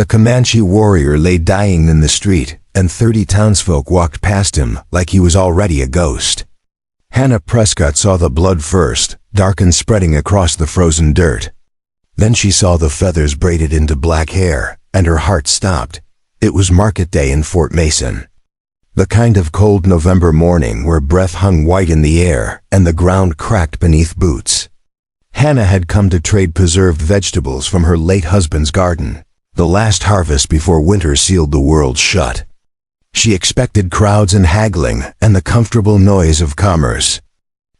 The Comanche warrior lay dying in the street, and 30 townsfolk walked past him like he was already a ghost. Hannah Prescott saw the blood first, dark and spreading across the frozen dirt. Then she saw the feathers braided into black hair, and her heart stopped. It was market day in Fort Mason. The kind of cold November morning where breath hung white in the air and the ground cracked beneath boots. Hannah had come to trade preserved vegetables from her late husband's garden, the last harvest before winter sealed the world shut. She expected crowds and haggling and the comfortable noise of commerce.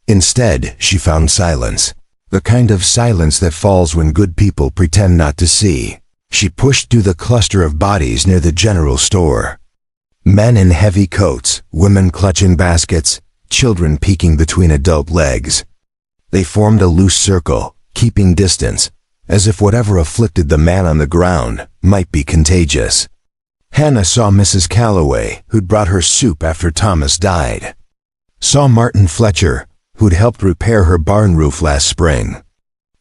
Instead, she found silence, the kind of silence that falls when good people pretend not to see. She pushed through the cluster of bodies near the general store. Men in heavy coats, women clutching baskets, children peeking between adult legs. They formed a loose circle, keeping distance, as if whatever afflicted the man on the ground might be contagious. Hannah saw Mrs. Calloway, who'd brought her soup after Thomas died. Saw Martin Fletcher, who'd helped repair her barn roof last spring.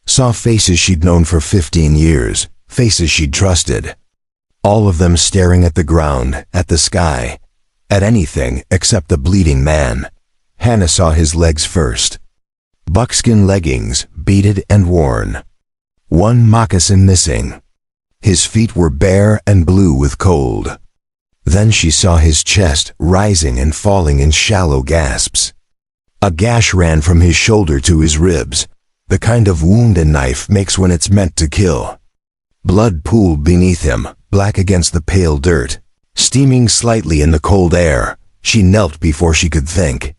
Saw faces she'd known for 15 years, faces she'd trusted. All of them staring at the ground, at the sky, at anything except the bleeding man. Hannah saw his legs first. Buckskin leggings, beaded and worn. One moccasin missing. His feet were bare and blue with cold. Then she saw his chest rising and falling in shallow gasps. A gash ran from his shoulder to his ribs, the kind of wound a knife makes when it's meant to kill. Blood pooled beneath him, black against the pale dirt. Steaming slightly in the cold air, she knelt before she could think.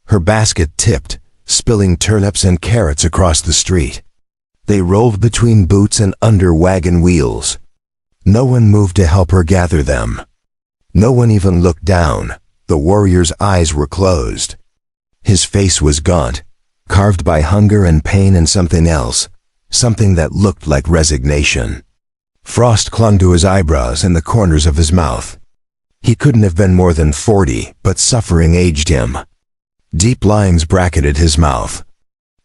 Her basket tipped, spilling turnips and carrots across the street. They rolled between boots and under wagon wheels. No one moved to help her gather them. No one even looked down. The warrior's eyes were closed. His face was gaunt, carved by hunger and pain and something else, something that looked like resignation. Frost clung to his eyebrows and the corners of his mouth. He couldn't have been more than 40, but suffering aged him. Deep lines bracketed his mouth.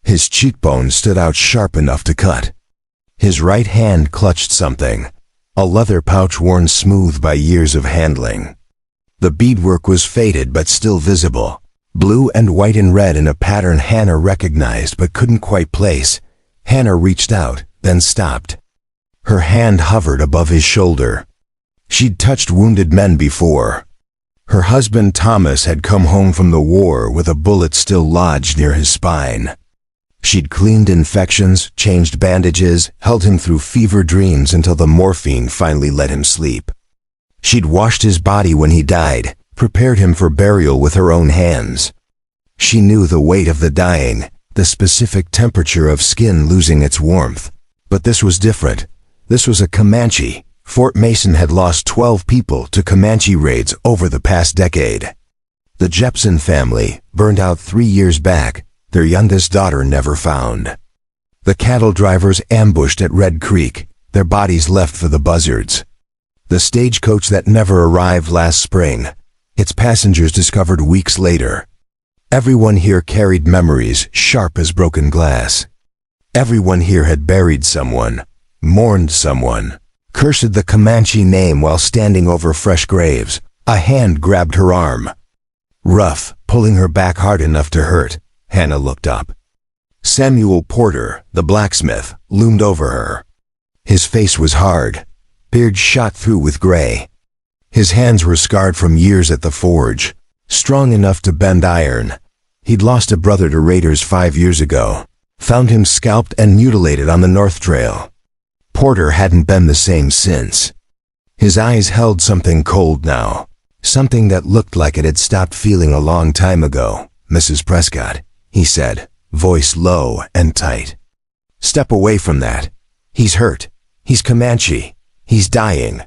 His cheekbones stood out sharp enough to cut. His right hand clutched something, a leather pouch worn smooth by years of handling. The beadwork was faded but still visible, blue and white and red in a pattern Hannah recognized but couldn't quite place. Hannah reached out, then stopped. Her hand hovered above his shoulder. She'd touched wounded men before. Her husband Thomas had come home from the war with a bullet still lodged near his spine. She'd cleaned infections, changed bandages, held him through fever dreams until the morphine finally let him sleep. She'd washed his body when he died, prepared him for burial with her own hands. She knew the weight of the dying, the specific temperature of skin losing its warmth. But this was different. This was a Comanche. Fort Mason had lost 12 people to Comanche raids over the past decade. The Jepson family, burned out 3 years back, their youngest daughter never found. The cattle drivers ambushed at Red Creek, their bodies left for the buzzards. The stagecoach that never arrived last spring, its passengers discovered weeks later. Everyone here carried memories sharp as broken glass. Everyone here had buried someone, mourned someone, cursed the Comanche name while standing over fresh graves. A hand grabbed her arm. Rough, pulling her back hard enough to hurt. Hannah looked up. Samuel Porter, the blacksmith, loomed over her. His face was hard, beard shot through with gray. His hands were scarred from years at the forge, strong enough to bend iron. He'd lost a brother to raiders 5 years ago, found him scalped and mutilated on the North Trail. Porter hadn't been the same since. His eyes held something cold now, something that looked like it had stopped feeling a long time ago. "Mrs. Prescott," he said, voice low and tight. "Step away from that. He's hurt. He's Comanche. He's dying."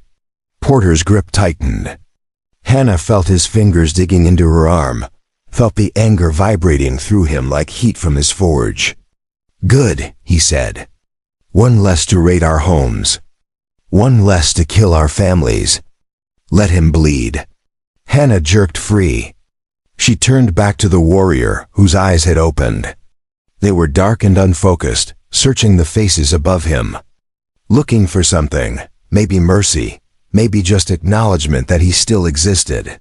Porter's grip tightened. Hannah felt his fingers digging into her arm, felt the anger vibrating through him like heat from his forge. "Good," he said. "One less to raid our homes. One less to kill our families. Let him bleed." Hannah jerked free. She turned back to the warrior, whose eyes had opened. They were dark and unfocused, searching the faces above him. Looking for something, maybe mercy, maybe just acknowledgement that he still existed.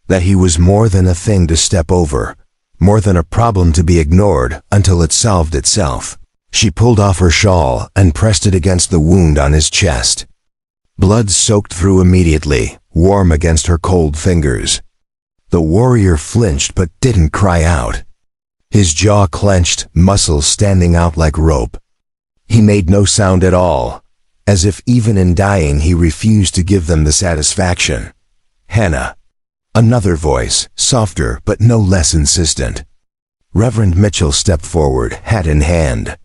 That he was more than a thing to step over, more than a problem to be ignored until it solved itself. She pulled off her shawl and pressed it against the wound on his chest. Blood soaked through immediately, warm against her cold fingers. The warrior flinched but didn't cry out. His jaw clenched, muscles standing out like rope. He made no sound at all, as if even in dying he refused to give them the satisfaction. Hannah. Another voice, softer but no less insistent. Reverend Mitchell stepped forward, hat in hand.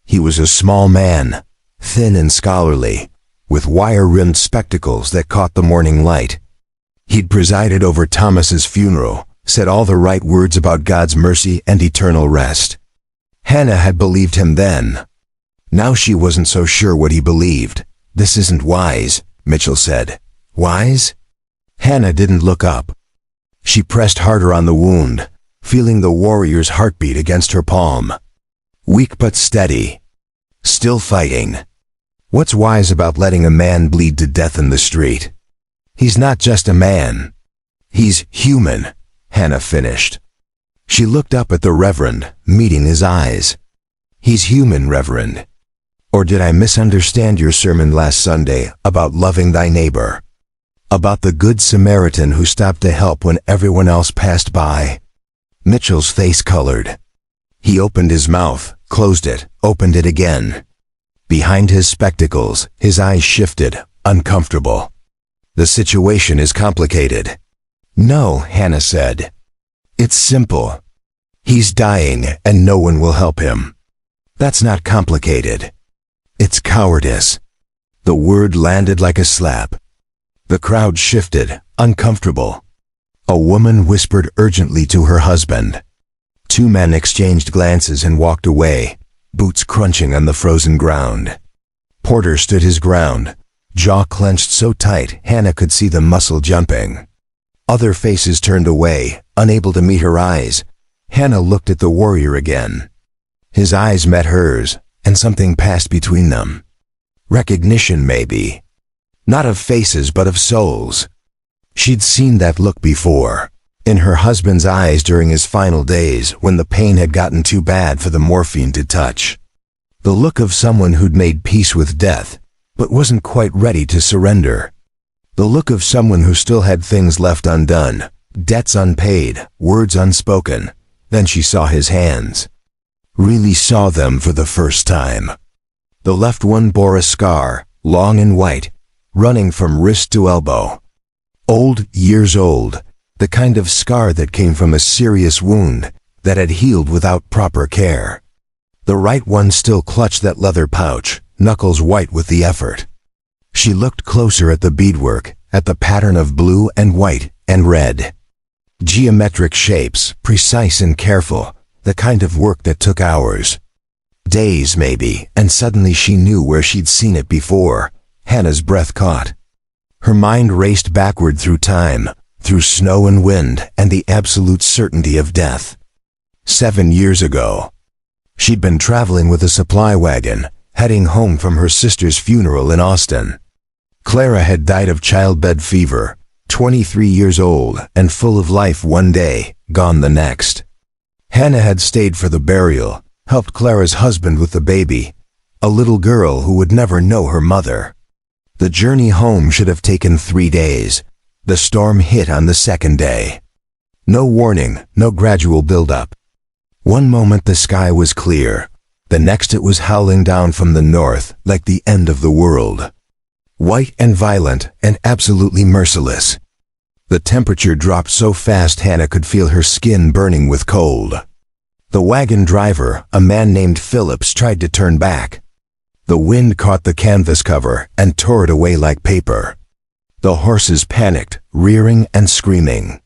He was a small man, thin and scholarly, with wire-rimmed spectacles that caught the morning light. He'd presided over Thomas's funeral, said all the right words about God's mercy and eternal rest. Hannah had believed him then. Now she wasn't so sure what he believed. "This isn't wise," Mitchell said. "Wise?" Hannah didn't look up. She pressed harder on the wound, feeling the warrior's heartbeat against her palm. Weak but steady. Still fighting. What's wise about letting a man bleed to death in the street? He's not just a man. He's human, Hannah finished. She looked up at the Reverend, meeting his eyes. He's human, Reverend. Or did I misunderstand your sermon last Sunday about loving thy neighbor? About the Good Samaritan who stopped to help when everyone else passed by? Mitchell's face colored. He opened his mouth, closed it, opened it again. Behind his spectacles, his eyes shifted, uncomfortable. The situation is complicated. No, Hannah said. It's simple. He's dying and no one will help him. That's not complicated. It's cowardice. The word landed like a slap. The crowd shifted, uncomfortable. A woman whispered urgently to her husband. Two men exchanged glances and walked away, boots crunching on the frozen ground. Porter stood his ground, jaw clenched so tight Hannah could see the muscle jumping. Other faces turned away, unable to meet her eyes. Hannah looked at the warrior again. His eyes met hers, and something passed between them. Recognition, maybe. Not of faces, but of souls. She'd seen that look before, in her husband's eyes during his final days when the pain had gotten too bad for the morphine to touch. The look of someone who'd made peace with death, but wasn't quite ready to surrender. The look of someone who still had things left undone, debts unpaid, words unspoken. Then she saw his hands. Really saw them for the first time. The left one bore a scar, long and white, running from wrist to elbow. Old, years old, the kind of scar that came from a serious wound that had healed without proper care. The right one still clutched that leather pouch, knuckles white with the effort. She looked closer at the beadwork, at the pattern of blue and white and red. Geometric shapes, precise and careful, the kind of work that took hours. Days maybe, and suddenly she knew where she'd seen it before. Hannah's breath caught. Her mind raced backward through time, through snow and wind and the absolute certainty of death. 7 years ago. She'd been traveling with a supply wagon, heading home from her sister's funeral in Austin. Clara had died of childbed fever, 23 years old and full of life one day, gone the next. Hannah had stayed for the burial, helped Clara's husband with the baby, a little girl who would never know her mother. The journey home should have taken 3 days. The storm hit on the second day. No warning, no gradual build-up. One moment the sky was clear, the next it was howling down from the north like the end of the world. White and violent and absolutely merciless. The temperature dropped so fast Hannah could feel her skin burning with cold. The wagon driver, a man named Phillips, tried to turn back. The wind caught the canvas cover and tore it away like paper. The horses panicked, rearing and screaming.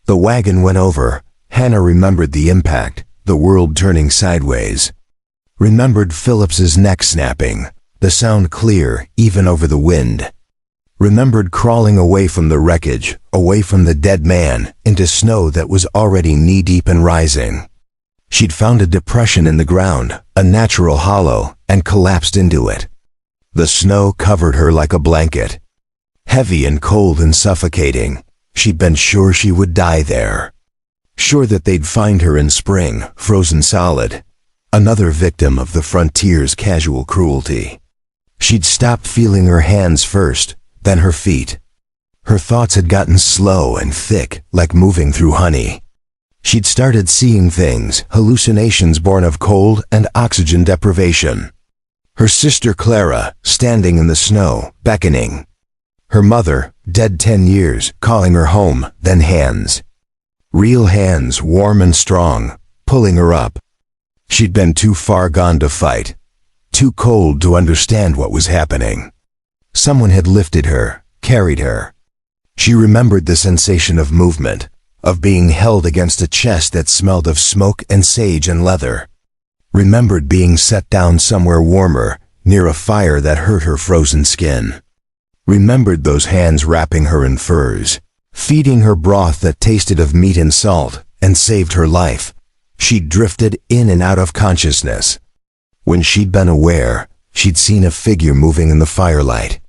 The wagon went over. Hannah remembered the impact, the world turning sideways. Remembered Phillips's neck snapping, the sound clear even over the wind. Remembered crawling away from the wreckage, away from the dead man, into snow that was already knee-deep and rising. She'd found a depression in the ground, a natural hollow, and collapsed into it. The snow covered her like a blanket. Heavy and cold and suffocating, she'd been sure she would die there. Sure that they'd find her in spring, frozen solid. Another victim of the frontier's casual cruelty. She'd stopped feeling her hands first, then her feet. Her thoughts had gotten slow and thick, like moving through honey. She'd started seeing things, hallucinations born of cold and oxygen deprivation. Her sister Clara, standing in the snow, beckoning. Her mother, dead 10 years, calling her home, then hands. Real hands, warm and strong, pulling her up. She'd been too far gone to fight. Too cold to understand what was happening. Someone had lifted her, carried her. She remembered the sensation of movement, of being held against a chest that smelled of smoke and sage and leather. Remembered being set down somewhere warmer, near a fire that hurt her frozen skin. Remembered those hands wrapping her in furs, feeding her broth that tasted of meat and salt, and saved her life. She'd drifted in and out of consciousness. When she'd been aware, she'd seen a figure moving in the firelight.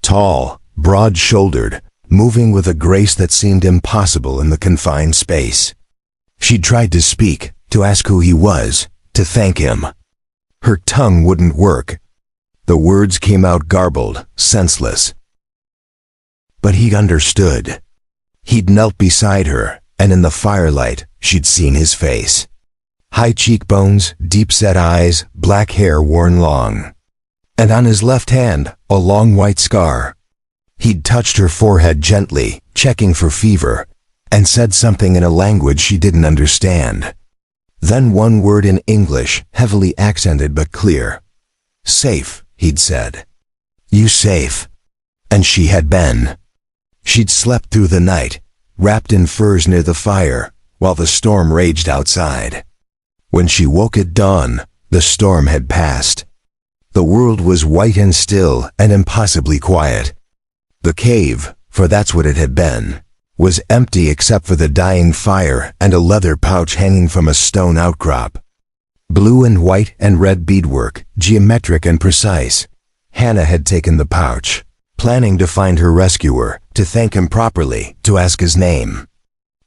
Tall, broad-shouldered, moving with a grace that seemed impossible in the confined space. She'd tried to speak, to ask who he was, to thank him. Her tongue wouldn't work. The words came out garbled, senseless. But he understood. He'd knelt beside her, and in the firelight, she'd seen his face. High cheekbones, deep-set eyes, black hair worn long. And on his left hand, a long white scar. He'd touched her forehead gently, checking for fever, and said something in a language she didn't understand. Then one word in English, heavily accented but clear. "Safe," he'd said. "You safe." And she had been. She'd slept through the night, wrapped in furs near the fire, while the storm raged outside. When she woke at dawn, the storm had passed. The world was white and still and impossibly quiet. The cave, for that's what it had been, was empty except for the dying fire and a leather pouch hanging from a stone outcrop. Blue and white and red beadwork, geometric and precise. Hannah had taken the pouch, planning to find her rescuer, to thank him properly, to ask his name.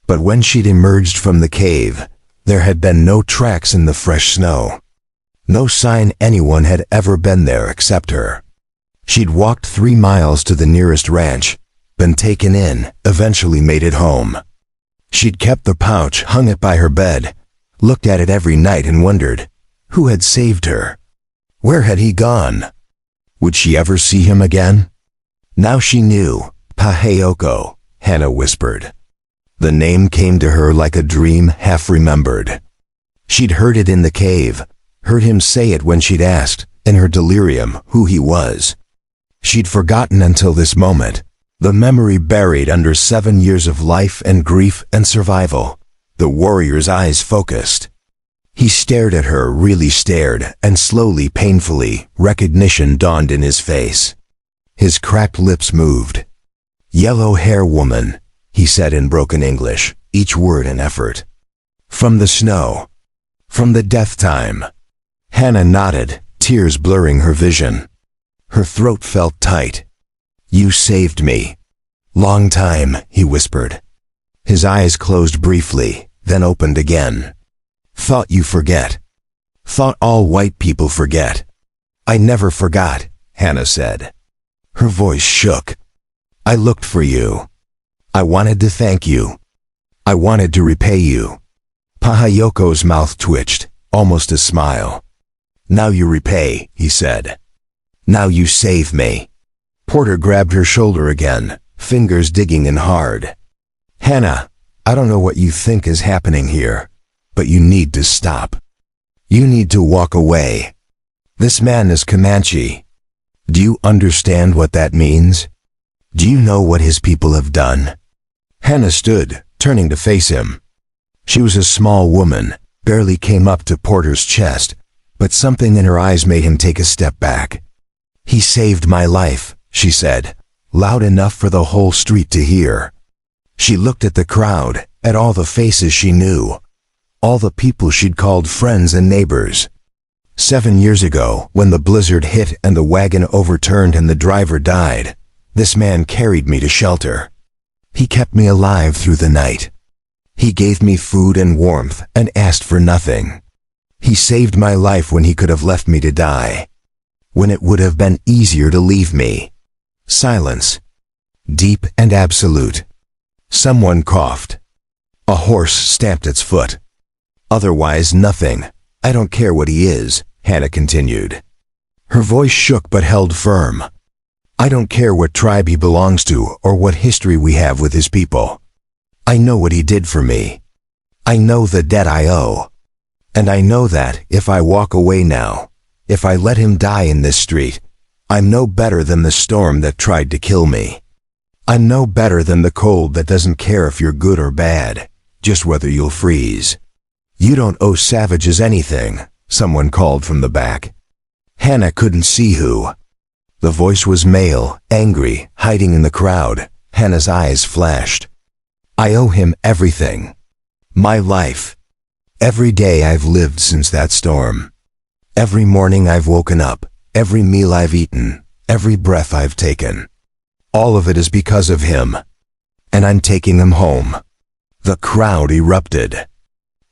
But when she'd emerged from the cave, there had been no tracks in the fresh snow. No sign anyone had ever been there except her. She'd walked 3 miles to the nearest ranch, been taken in, eventually made it home. She'd kept the pouch, hung it by her bed, looked at it every night and wondered, who had saved her? Where had he gone? Would she ever see him again? Now she knew. Pahayoko, Hannah whispered. The name came to her like a dream half remembered. She'd heard it in the cave, heard him say it when she'd asked, in her delirium, who he was. She'd forgotten until this moment, the memory buried under 7 years of life and grief and survival. The warrior's eyes focused. He stared at her, really stared, and slowly, painfully, recognition dawned in his face. His cracked lips moved. "Yellow hair woman," he said in broken English, each word an effort. "From the snow. From the death time." Hannah nodded, tears blurring her vision. Her throat felt tight. "You saved me." "Long time," he whispered. His eyes closed briefly, then opened again. "Thought you forget. Thought all white people forget." "I never forgot," Hannah said. Her voice shook. "I looked for you. I wanted to thank you. I wanted to repay you." Pahayoko's mouth twitched, almost a smile. "Now you repay," he said. "Now you save me." Porter grabbed her shoulder again, fingers digging in hard. "Hannah, I don't know what you think is happening here, but you need to stop. You need to walk away. This man is Comanche. Do you understand what that means? Do you know what his people have done?" Hannah stood, turning to face him. She was a small woman, barely came up to Porter's chest, but something in her eyes made him take a step back. "He saved my life," she said, loud enough for the whole street to hear. She looked at the crowd, at all the faces she knew, all the people she'd called friends and neighbors. 7 years ago, when the blizzard hit and the wagon overturned and the driver died, this man carried me to shelter. He kept me alive through the night. He gave me food and warmth and asked for nothing. He saved my life when he could have left me to die, when it would have been easier to leave me. Silence. Deep and absolute. Someone coughed. A horse stamped its foot. Otherwise nothing. I don't care what he is, Hannah continued. Her voice shook but held firm. I don't care what tribe he belongs to or what history we have with his people. I know what he did for me. I know the debt I owe. And I know that if I walk away now, if I let him die in this street, I'm no better than the storm that tried to kill me. I'm no better than the cold that doesn't care if you're good or bad, just whether you'll freeze. You don't owe savages anything, someone called from the back. Hannah couldn't see who. The voice was male, angry, hiding in the crowd. Hannah's eyes flashed. I owe him everything. My life. Every day I've lived since that storm. Every morning I've woken up, every meal I've eaten, every breath I've taken. All of it is because of him. And I'm taking him home. The crowd erupted.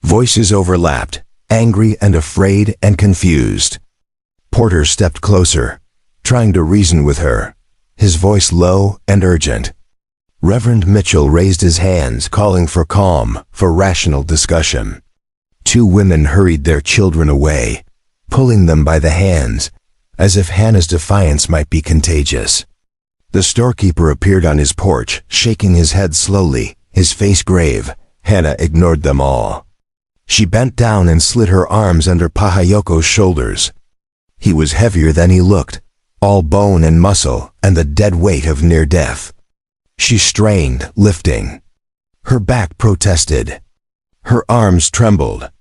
Voices overlapped, angry and afraid and confused. Porter stepped closer, trying to reason with her, his voice low and urgent. Reverend Mitchell raised his hands, calling for calm, for rational discussion. 2 women hurried their children away, pulling them by the hands, as if Hannah's defiance might be contagious. The storekeeper appeared on his porch, shaking his head slowly, his face grave. Hannah ignored them all. She bent down and slid her arms under Pahayoko's shoulders. He was heavier than he looked, all bone and muscle and the dead weight of near death. She strained, lifting. Her back protested. Her arms trembled.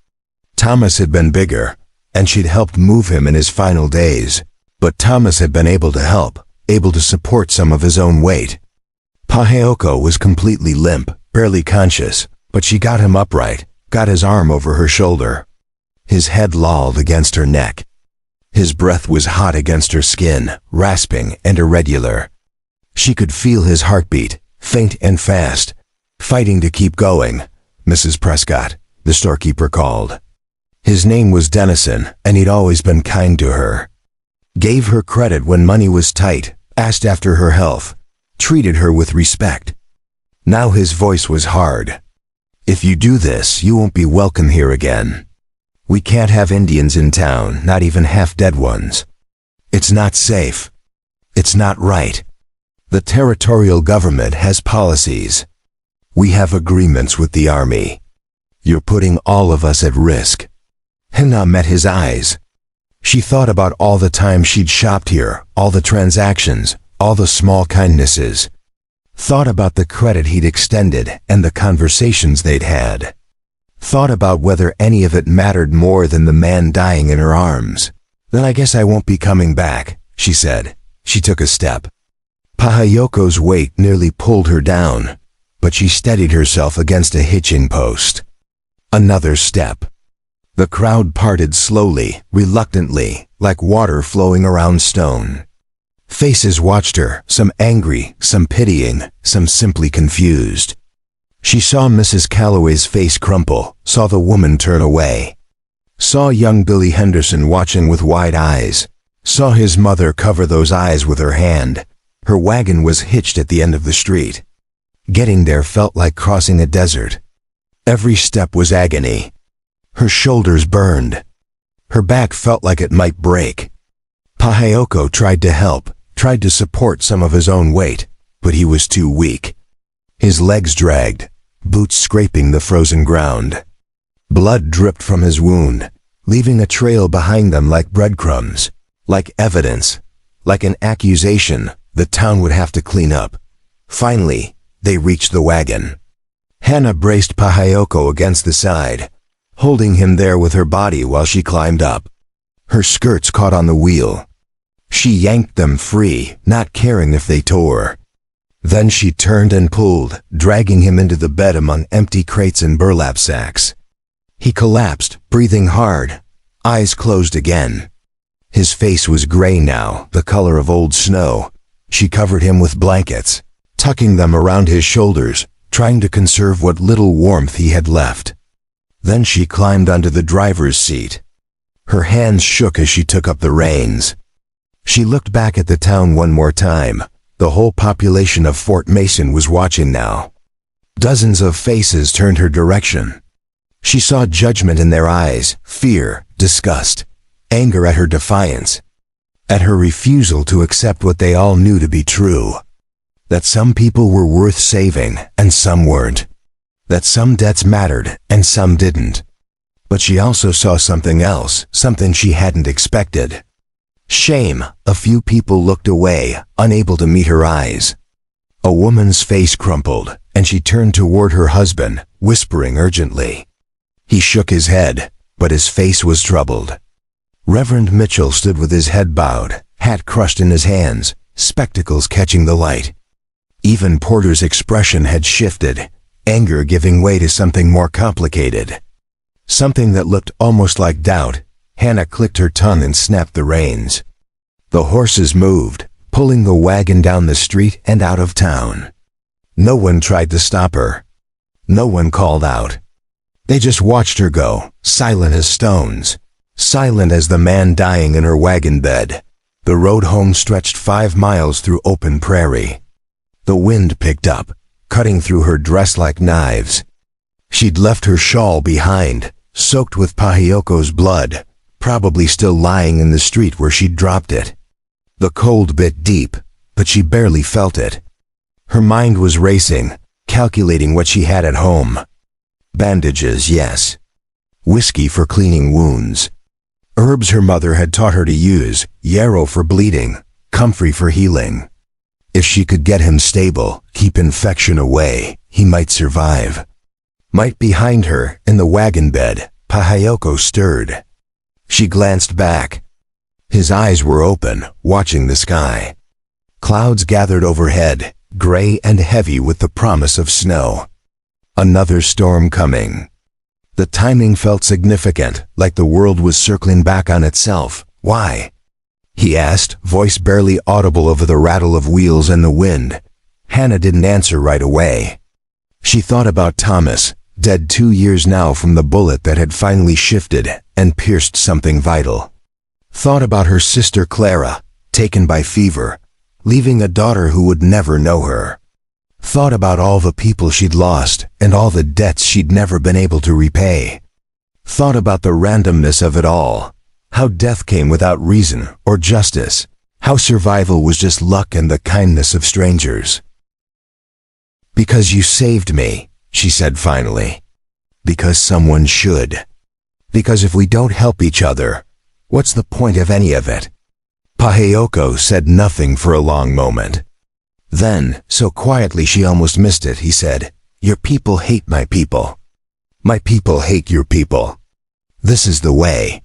Thomas had been bigger, and she'd helped move him in his final days, but Thomas had been able to help, able to support some of his own weight. Pahayoko was completely limp, barely conscious, but she got him upright, got his arm over her shoulder. His head lolled against her neck. His breath was hot against her skin, rasping and irregular. She could feel his heartbeat, faint and fast, fighting to keep going. Mrs. Prescott, the storekeeper called. His name was Dennison, and he'd always been kind to her. Gave her credit when money was tight, asked after her health, treated her with respect. Now his voice was hard. If you do this, you won't be welcome here again. We can't have Indians in town, not even half-dead ones. It's not safe. It's not right. The territorial government has policies. We have agreements with the army. You're putting all of us at risk. Hannah met his eyes. She thought about all the time she'd shopped here, all the transactions, all the small kindnesses. Thought about the credit he'd extended and the conversations they'd had. Thought about whether any of it mattered more than the man dying in her arms. Then I guess I won't be coming back, she said. She took a step. Pahayoko's weight nearly pulled her down, but she steadied herself against a hitching post. Another step. The crowd parted slowly, reluctantly, like water flowing around stone. Faces watched her, some angry, some pitying, some simply confused. She saw Mrs. Calloway's face crumple, saw the woman turn away. Saw young Billy Henderson watching with wide eyes. Saw his mother cover those eyes with her hand. Her wagon was hitched at the end of the street. Getting there felt like crossing a desert. Every step was agony. Her shoulders burned. Her back felt like it might break. Pahayoko tried to help, tried to support some of his own weight, but he was too weak. His legs dragged, boots scraping the frozen ground. Blood dripped from his wound, leaving a trail behind them like breadcrumbs, like evidence, like an accusation the town would have to clean up. Finally, they reached the wagon. Hannah braced Pahayoko against the side, holding him there with her body while she climbed up. Her skirts caught on the wheel. She yanked them free, not caring if they tore. Then she turned and pulled, dragging him into the bed among empty crates and burlap sacks. He collapsed, breathing hard, eyes closed again. His face was gray now, the color of old snow. She covered him with blankets, tucking them around his shoulders, trying to conserve what little warmth he had left. Then she climbed onto the driver's seat. Her hands shook as she took up the reins. She looked back at the town one more time. The whole population of Fort Mason was watching now. Dozens of faces turned her direction. She saw judgment in their eyes, fear, disgust, anger at her defiance, at her refusal to accept what they all knew to be true. That some people were worth saving and some weren't. That some debts mattered and some didn't. But she also saw something else, something she hadn't expected. Shame. A few people looked away, unable to meet her eyes. A woman's face crumpled, and she turned toward her husband, whispering urgently. He shook his head, but his face was troubled. Reverend Mitchell stood with his head bowed, hat crushed in his hands, spectacles catching the light. Even Porter's expression had shifted, anger giving way to something more complicated. Something that looked almost like doubt. Hannah clicked her tongue and snapped the reins. The horses moved, pulling the wagon down the street and out of town. No one tried to stop her. No one called out. They just watched her go, silent as stones, silent as the man dying in her wagon bed. The road home stretched 5 miles through open prairie. The wind picked up, cutting through her dress like knives. She'd left her shawl behind, soaked with Pahioko's blood, probably still lying in the street where she'd dropped it. The cold bit deep, but she barely felt it. Her mind was racing, calculating what she had at home. Bandages, yes. Whiskey for cleaning wounds. Herbs her mother had taught her to use, yarrow for bleeding, comfrey for healing. If she could get him stable, keep infection away, he might survive. Might behind her, in the wagon bed, Pahioko stirred. She glanced back. His eyes were open, watching the sky. Clouds gathered overhead, gray and heavy with the promise of snow. Another storm coming. The timing felt significant, like the world was circling back on itself. Why? He asked, voice barely audible over the rattle of wheels and the wind. Hannah didn't answer right away. She thought about Thomas, dead 2 years now from the bullet that had finally shifted and pierced something vital. Thought about her sister Clara, taken by fever, leaving a daughter who would never know her. Thought about all the people she'd lost and all the debts she'd never been able to repay. Thought about the randomness of it all, how death came without reason or justice, how survival was just luck and the kindness of strangers. "Because you saved me," she said finally. "Because someone should. Because if we don't help each other, what's the point of any of it?" Pahioko said nothing for a long moment. Then, so quietly she almost missed it, he said, "Your people hate my people. My people hate your people. This is the way."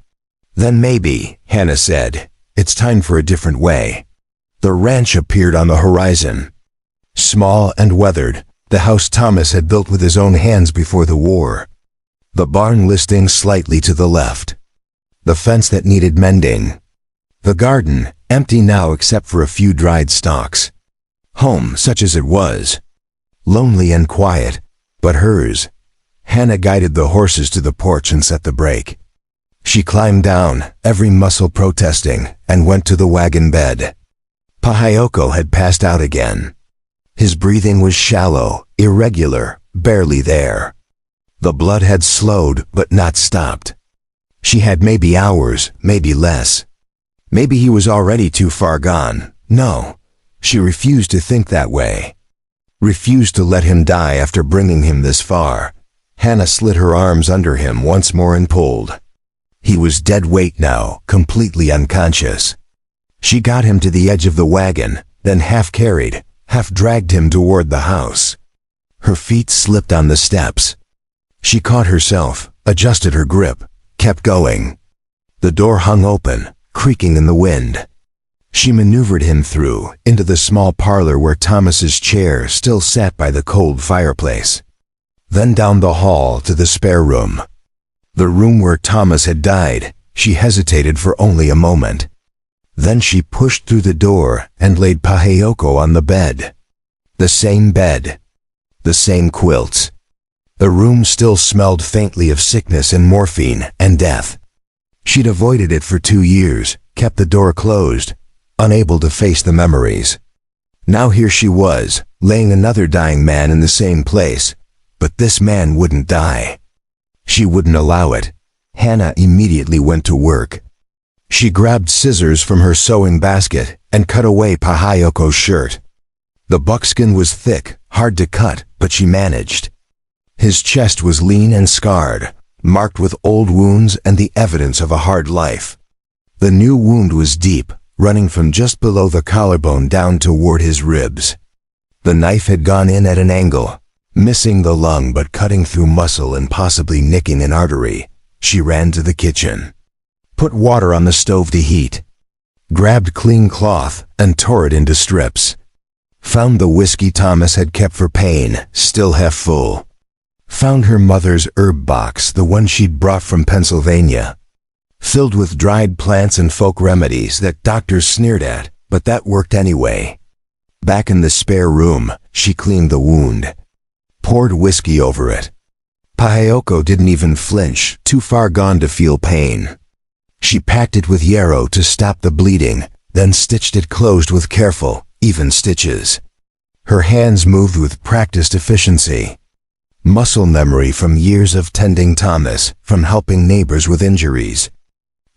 "Then maybe," Hannah said, "it's time for a different way." The ranch appeared on the horizon. Small and weathered, the house Thomas had built with his own hands before the war. The barn listing slightly to the left. The fence that needed mending. The garden, empty now except for a few dried stalks. Home, such as it was. Lonely and quiet, but hers. Hannah guided the horses to the porch and set the brake. She climbed down, every muscle protesting, and went to the wagon bed. Pahioko had passed out again. His breathing was shallow, irregular, barely there. The blood had slowed, but not stopped. She had maybe hours, maybe less. Maybe he was already too far gone. No, she refused to think that way. Refused to let him die after bringing him this far. Hannah slid her arms under him once more and pulled. He was dead weight now, completely unconscious. She got him to the edge of the wagon, then half carried, half dragged him toward the house. Her feet slipped on the steps. She caught herself, adjusted her grip, kept going. The door hung open, creaking in the wind. She maneuvered him through, into the small parlor where Thomas's chair still sat by the cold fireplace. Then down the hall to the spare room. The room where Thomas had died. She hesitated for only a moment. Then she pushed through the door and laid Pahayoko on the bed. The same bed. The same quilts. The room still smelled faintly of sickness and morphine and death. She'd avoided it for 2 years, kept the door closed, unable to face the memories. Now here she was, laying another dying man in the same place, but this man wouldn't die. She wouldn't allow it. Hannah immediately went to work. She grabbed scissors from her sewing basket and cut away Pahayoko's shirt. The buckskin was thick, hard to cut, but she managed. His chest was lean and scarred, marked with old wounds and the evidence of a hard life. The new wound was deep, running from just below the collarbone down toward his ribs. The knife had gone in at an angle, missing the lung but cutting through muscle and possibly nicking an artery. She ran to the kitchen. Put water on the stove to heat. Grabbed clean cloth and tore it into strips. Found the whiskey Thomas had kept for pain, still half full. Found her mother's herb box, the one she'd brought from Pennsylvania. Filled with dried plants and folk remedies that doctors sneered at, but that worked anyway. Back in the spare room, she cleaned the wound. Poured whiskey over it. Pahayoko didn't even flinch, too far gone to feel pain. She packed it with yarrow to stop the bleeding, then stitched it closed with careful, even stitches. Her hands moved with practiced efficiency. Muscle memory from years of tending Thomas, from helping neighbors with injuries.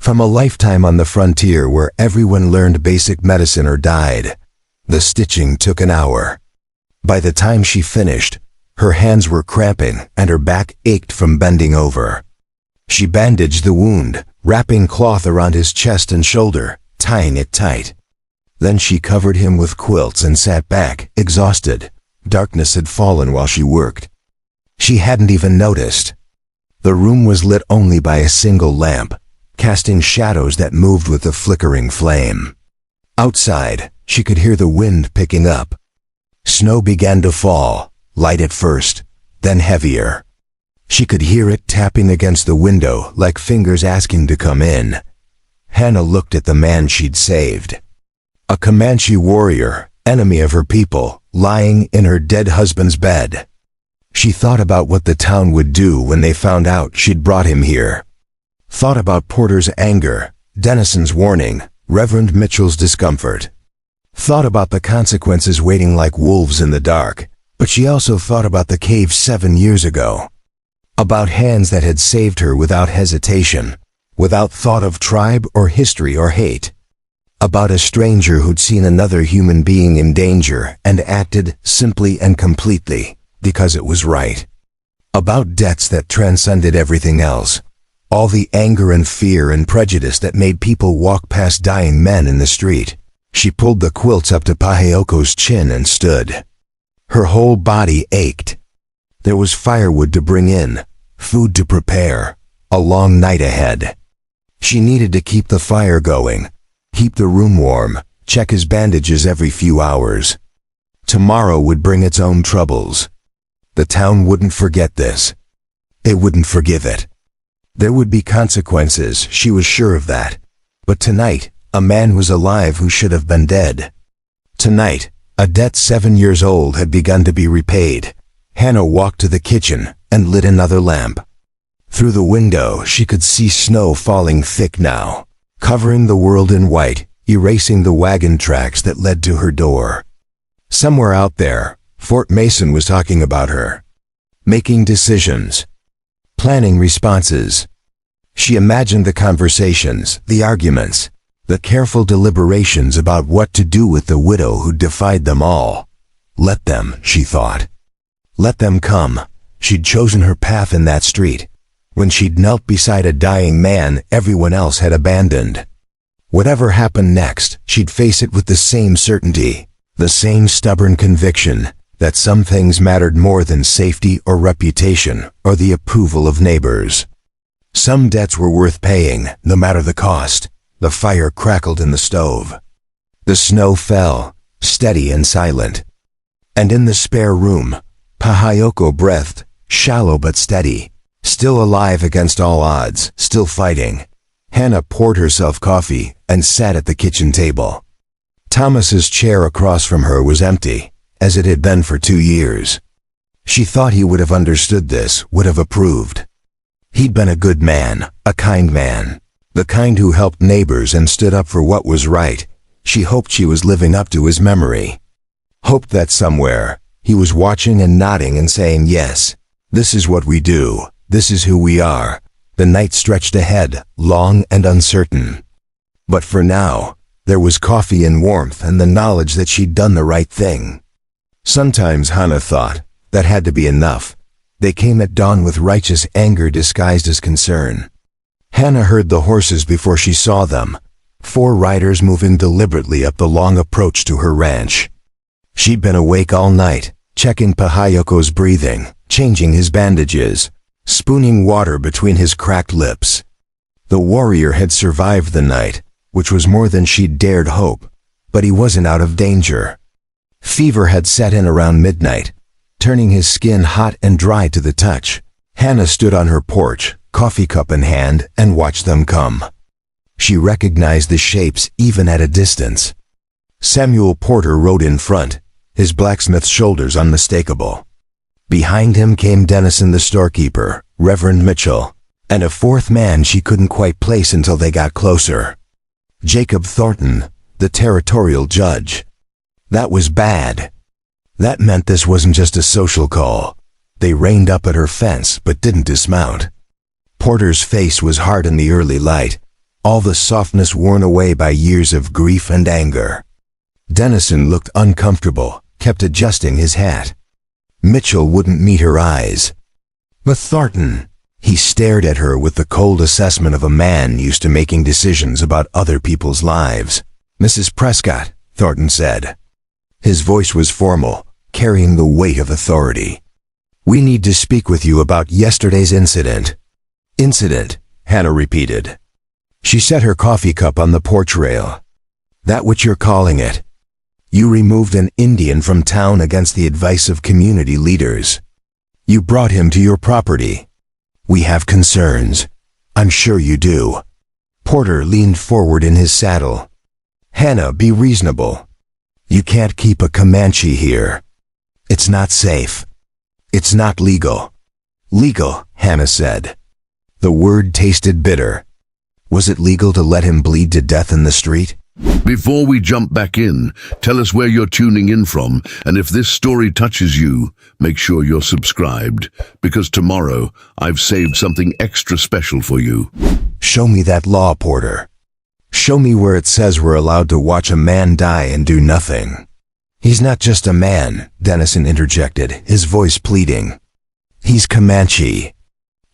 From a lifetime on the frontier where everyone learned basic medicine or died. The stitching took an hour. By the time she finished, her hands were cramping and her back ached from bending over. She bandaged the wound, wrapping cloth around his chest and shoulder, tying it tight. Then she covered him with quilts and sat back, exhausted. Darkness had fallen while she worked. She hadn't even noticed. The room was lit only by a single lamp, casting shadows that moved with the flickering flame. Outside, she could hear the wind picking up. Snow began to fall, light at first, then heavier. She could hear it tapping against the window like fingers asking to come in. Hannah looked at the man she'd saved. A Comanche warrior, enemy of her people, lying in her dead husband's bed. She thought about what the town would do when they found out she'd brought him here. Thought about Porter's anger, Dennison's warning, Reverend Mitchell's discomfort. Thought about the consequences waiting like wolves in the dark, but she also thought about the cave 7 years ago. About hands that had saved her without hesitation, without thought of tribe or history or hate. About a stranger who'd seen another human being in danger and acted simply and completely because it was right. About debts that transcended everything else. All the anger and fear and prejudice that made people walk past dying men in the street. She pulled the quilts up to Pahayoko's chin and stood. Her whole body ached. There was firewood to bring in, food to prepare, a long night ahead. She needed to keep the fire going, keep the room warm, check his bandages every few hours. Tomorrow would bring its own troubles. The town wouldn't forget this. They wouldn't forgive it. There would be consequences, she was sure of that. But tonight, a man was alive who should have been dead. Tonight, a debt 7 years old had begun to be repaid. Hannah walked to the kitchen and lit another lamp. Through the window, she could see snow falling thick now, covering the world in white, erasing the wagon tracks that led to her door. Somewhere out there, Fort Mason was talking about her. Making decisions. Planning responses. She imagined the conversations, the arguments, the careful deliberations about what to do with the widow who defied them all. Let them, she thought. Let them come. She'd chosen her path in that street. When she'd knelt beside a dying man everyone else had abandoned. Whatever happened next, she'd face it with the same certainty, the same stubborn conviction that some things mattered more than safety or reputation or the approval of neighbors. Some debts were worth paying, no matter the cost. The fire crackled in the stove. The snow fell, steady and silent. And in the spare room, Pahayoko breathed, shallow but steady, still alive against all odds, still fighting. Hannah poured herself coffee and sat at the kitchen table. Thomas's chair across from her was empty, as it had been for 2 years. She thought he would have understood this, would have approved. He'd been a good man, a kind man, the kind who helped neighbors and stood up for what was right. She hoped she was living up to his memory. Hoped that somewhere, he was watching and nodding and saying, yes, this is what we do, this is who we are. The night stretched ahead, long and uncertain. But for now, there was coffee and warmth and the knowledge that she'd done the right thing. Sometimes Hannah thought, that had to be enough. They came at dawn with righteous anger disguised as concern. Hannah heard the horses before she saw them, 4 riders moving deliberately up the long approach to her ranch. She'd been awake all night, checking Pahayoko's breathing, changing his bandages, spooning water between his cracked lips. The warrior had survived the night, which was more than she'd dared hope, but he wasn't out of danger. Fever had set in around midnight, turning his skin hot and dry to the touch. Hannah stood on her porch, coffee cup in hand, and watched them come. She recognized the shapes even at a distance. Samuel Porter rode in front, his blacksmith's shoulders unmistakable. Behind him came Dennison the storekeeper, Reverend Mitchell, and a 4th man she couldn't quite place until they got closer. Jacob Thornton, the territorial judge. That was bad. That meant this wasn't just a social call. They reined up at her fence but didn't dismount. Porter's face was hard in the early light, all the softness worn away by years of grief and anger. Dennison looked uncomfortable, kept adjusting his hat. Mitchell wouldn't meet her eyes. But Thornton, he stared at her with the cold assessment of a man used to making decisions about other people's lives. Mrs. Prescott, Thornton said. His voice was formal, carrying the weight of authority. We need to speak with you about yesterday's incident. Incident, Hannah repeated. She set her coffee cup on the porch rail. That what you're calling it? You removed an Indian from town against the advice of community leaders. You brought him to your property. We have concerns. I'm sure you do. Porter leaned forward in his saddle. Hannah, be reasonable. You can't keep a Comanche here. It's not safe. It's not legal. Legal, Hannah said. The word tasted bitter. Was it legal to let him bleed to death in the street? Before we jump back in, tell us where you're tuning in from, and if this story touches you, make sure you're subscribed, because tomorrow I've saved something extra special for you. Show me that law, Porter. Show me where it says we're allowed to watch a man die and do nothing. He's not just a man, Dennison interjected, his voice pleading. He's Comanche.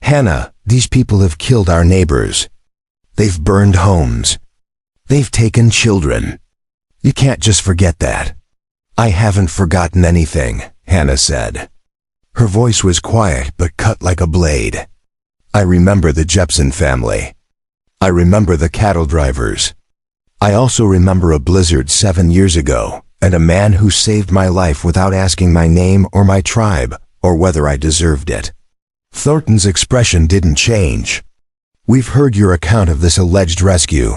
Hannah, these people have killed our neighbors. They've burned homes. They've taken children. You can't just forget that. I haven't forgotten anything, Hannah said. Her voice was quiet but cut like a blade. I remember the Jepson family. I remember the cattle drivers. I also remember a blizzard 7 years ago, and a man who saved my life without asking my name or my tribe, or whether I deserved it. Thornton's expression didn't change. We've heard your account of this alleged rescue.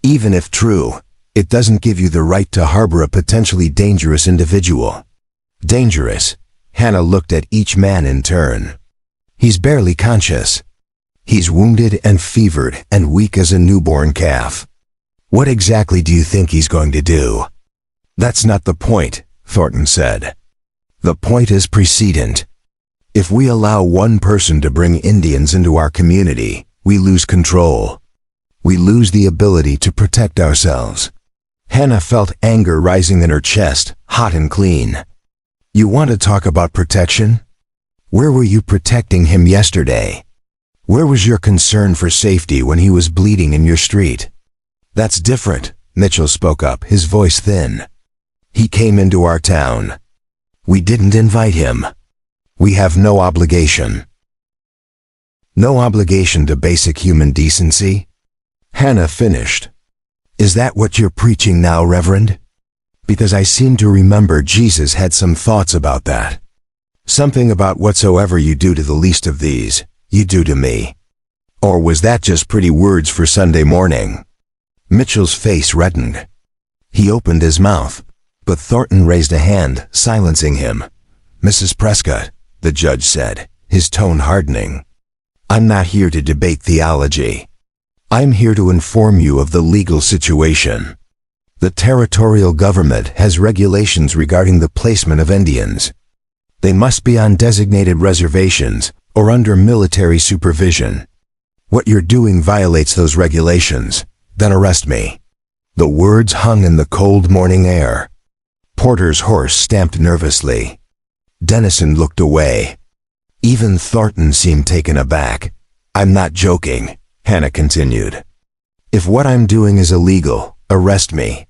Even if true, it doesn't give you the right to harbor a potentially dangerous individual. Dangerous. Hannah looked at each man in turn. He's barely conscious. He's wounded and fevered and weak as a newborn calf. What exactly do you think he's going to do? That's not the point, Thornton said. The point is precedent. If we allow one person to bring Indians into our community, we lose control. We lose the ability to protect ourselves. Hannah felt anger rising in her chest, hot and clean. You want to talk about protection? Where were you protecting him yesterday? Where was your concern for safety when he was bleeding in your street? That's different, Mitchell spoke up, his voice thin. He came into our town. We didn't invite him. We have no obligation. No obligation to basic human decency? Hannah finished. Is that what you're preaching now, Reverend? Because I seem to remember Jesus had some thoughts about that. Something about whatsoever you do to the least of these, you do to me. Or was that just pretty words for Sunday morning? Mitchell's face reddened. He opened his mouth, but Thornton raised a hand, silencing him. "Mrs. Prescott," the judge said, his tone hardening. "I'm not here to debate theology. I'm here to inform you of the legal situation. The territorial government has regulations regarding the placement of Indians. They must be on designated reservations or under military supervision. What you're doing violates those regulations. Then arrest me." The words hung in the cold morning air. Porter's horse stamped nervously. Dennison looked away. Even Thornton seemed taken aback. "I'm not joking," Hannah continued. "If what I'm doing is illegal, arrest me.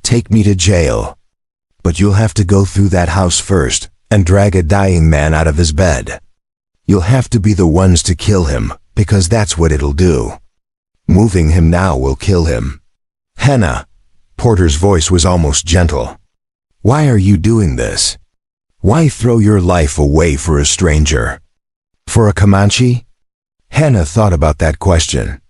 Take me to jail. But you'll have to go through that house first and drag a dying man out of his bed. You'll have to be the ones to kill him, because that's what it'll do. Moving him now will kill him." "Hannah," Porter's voice was almost gentle. "Why are you doing this? Why throw your life away for a stranger? For a Comanche?" Hannah thought about that question.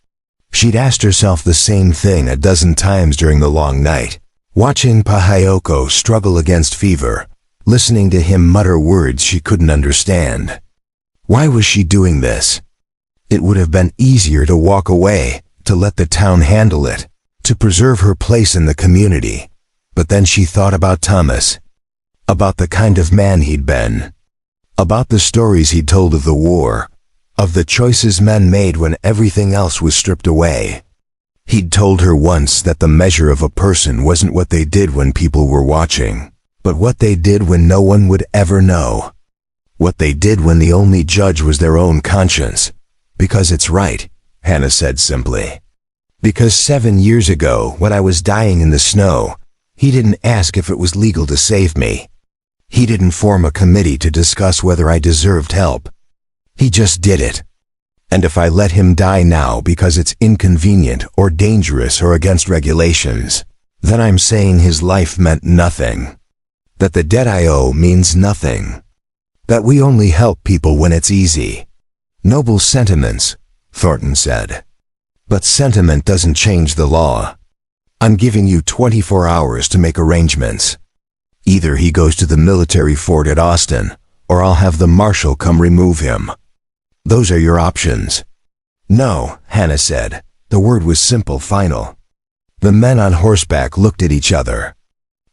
She'd asked herself the same thing a dozen times during the long night, watching Pahayoko struggle against fever, listening to him mutter words she couldn't understand. Why was she doing this? It would have been easier to walk away, to let the town handle it, to preserve her place in the community. But then she thought about Thomas, about the kind of man he'd been, about the stories he'd told of the war, of the choices men made when everything else was stripped away. He'd told her once that the measure of a person wasn't what they did when people were watching, but what they did when no one would ever know. What they did when the only judge was their own conscience. "Because it's right," Hannah said simply. "Because 7 years ago, when I was dying in the snow, he didn't ask if it was legal to save me. He didn't form a committee to discuss whether I deserved help. He just did it. And if I let him die now because it's inconvenient or dangerous or against regulations, then I'm saying his life meant nothing. That the debt I owe means nothing. That we only help people when it's easy." "Noble sentiments," Thornton said. "But sentiment doesn't change the law. I'm giving you 24 hours to make arrangements. Either he goes to the military fort at Austin, or I'll have the marshal come remove him. Those are your options." "No," Hannah said. The word was simple, final. The men on horseback looked at each other.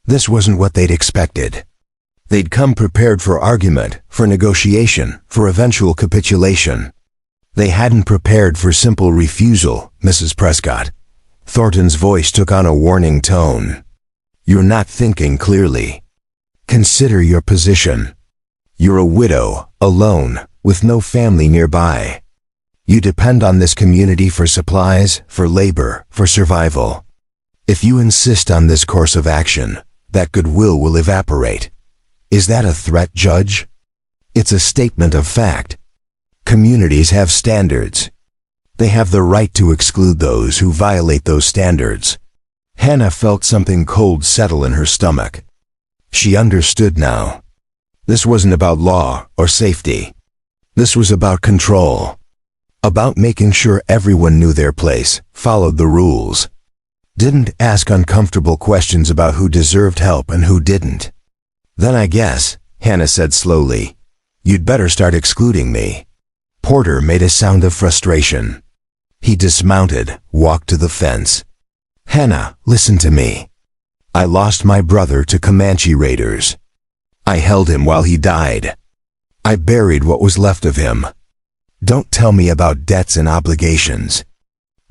This wasn't what they'd expected. They'd come prepared for argument, for negotiation, for eventual capitulation. They hadn't prepared for simple refusal, Mrs. Prescott. Thornton's voice took on a warning tone. "You're not thinking clearly. Consider your position. You're a widow, alone, with no family nearby. You depend on this community for supplies, for labor, for survival. If you insist on this course of action, that goodwill will evaporate. Is that a threat, Judge? It's a statement of fact. Communities have standards. They have the right to exclude those who violate those standards." Hannah felt something cold settle in her stomach. She understood now. This wasn't about law or safety. This was about control. About making sure everyone knew their place, followed the rules. Didn't ask uncomfortable questions about who deserved help and who didn't. "Then I guess," Hannah said slowly, "you'd better start excluding me." Porter made a sound of frustration. He dismounted, walked to the fence. "Hannah, listen to me. I lost my brother to Comanche raiders. I held him while he died. I buried what was left of him. Don't tell me about debts and obligations.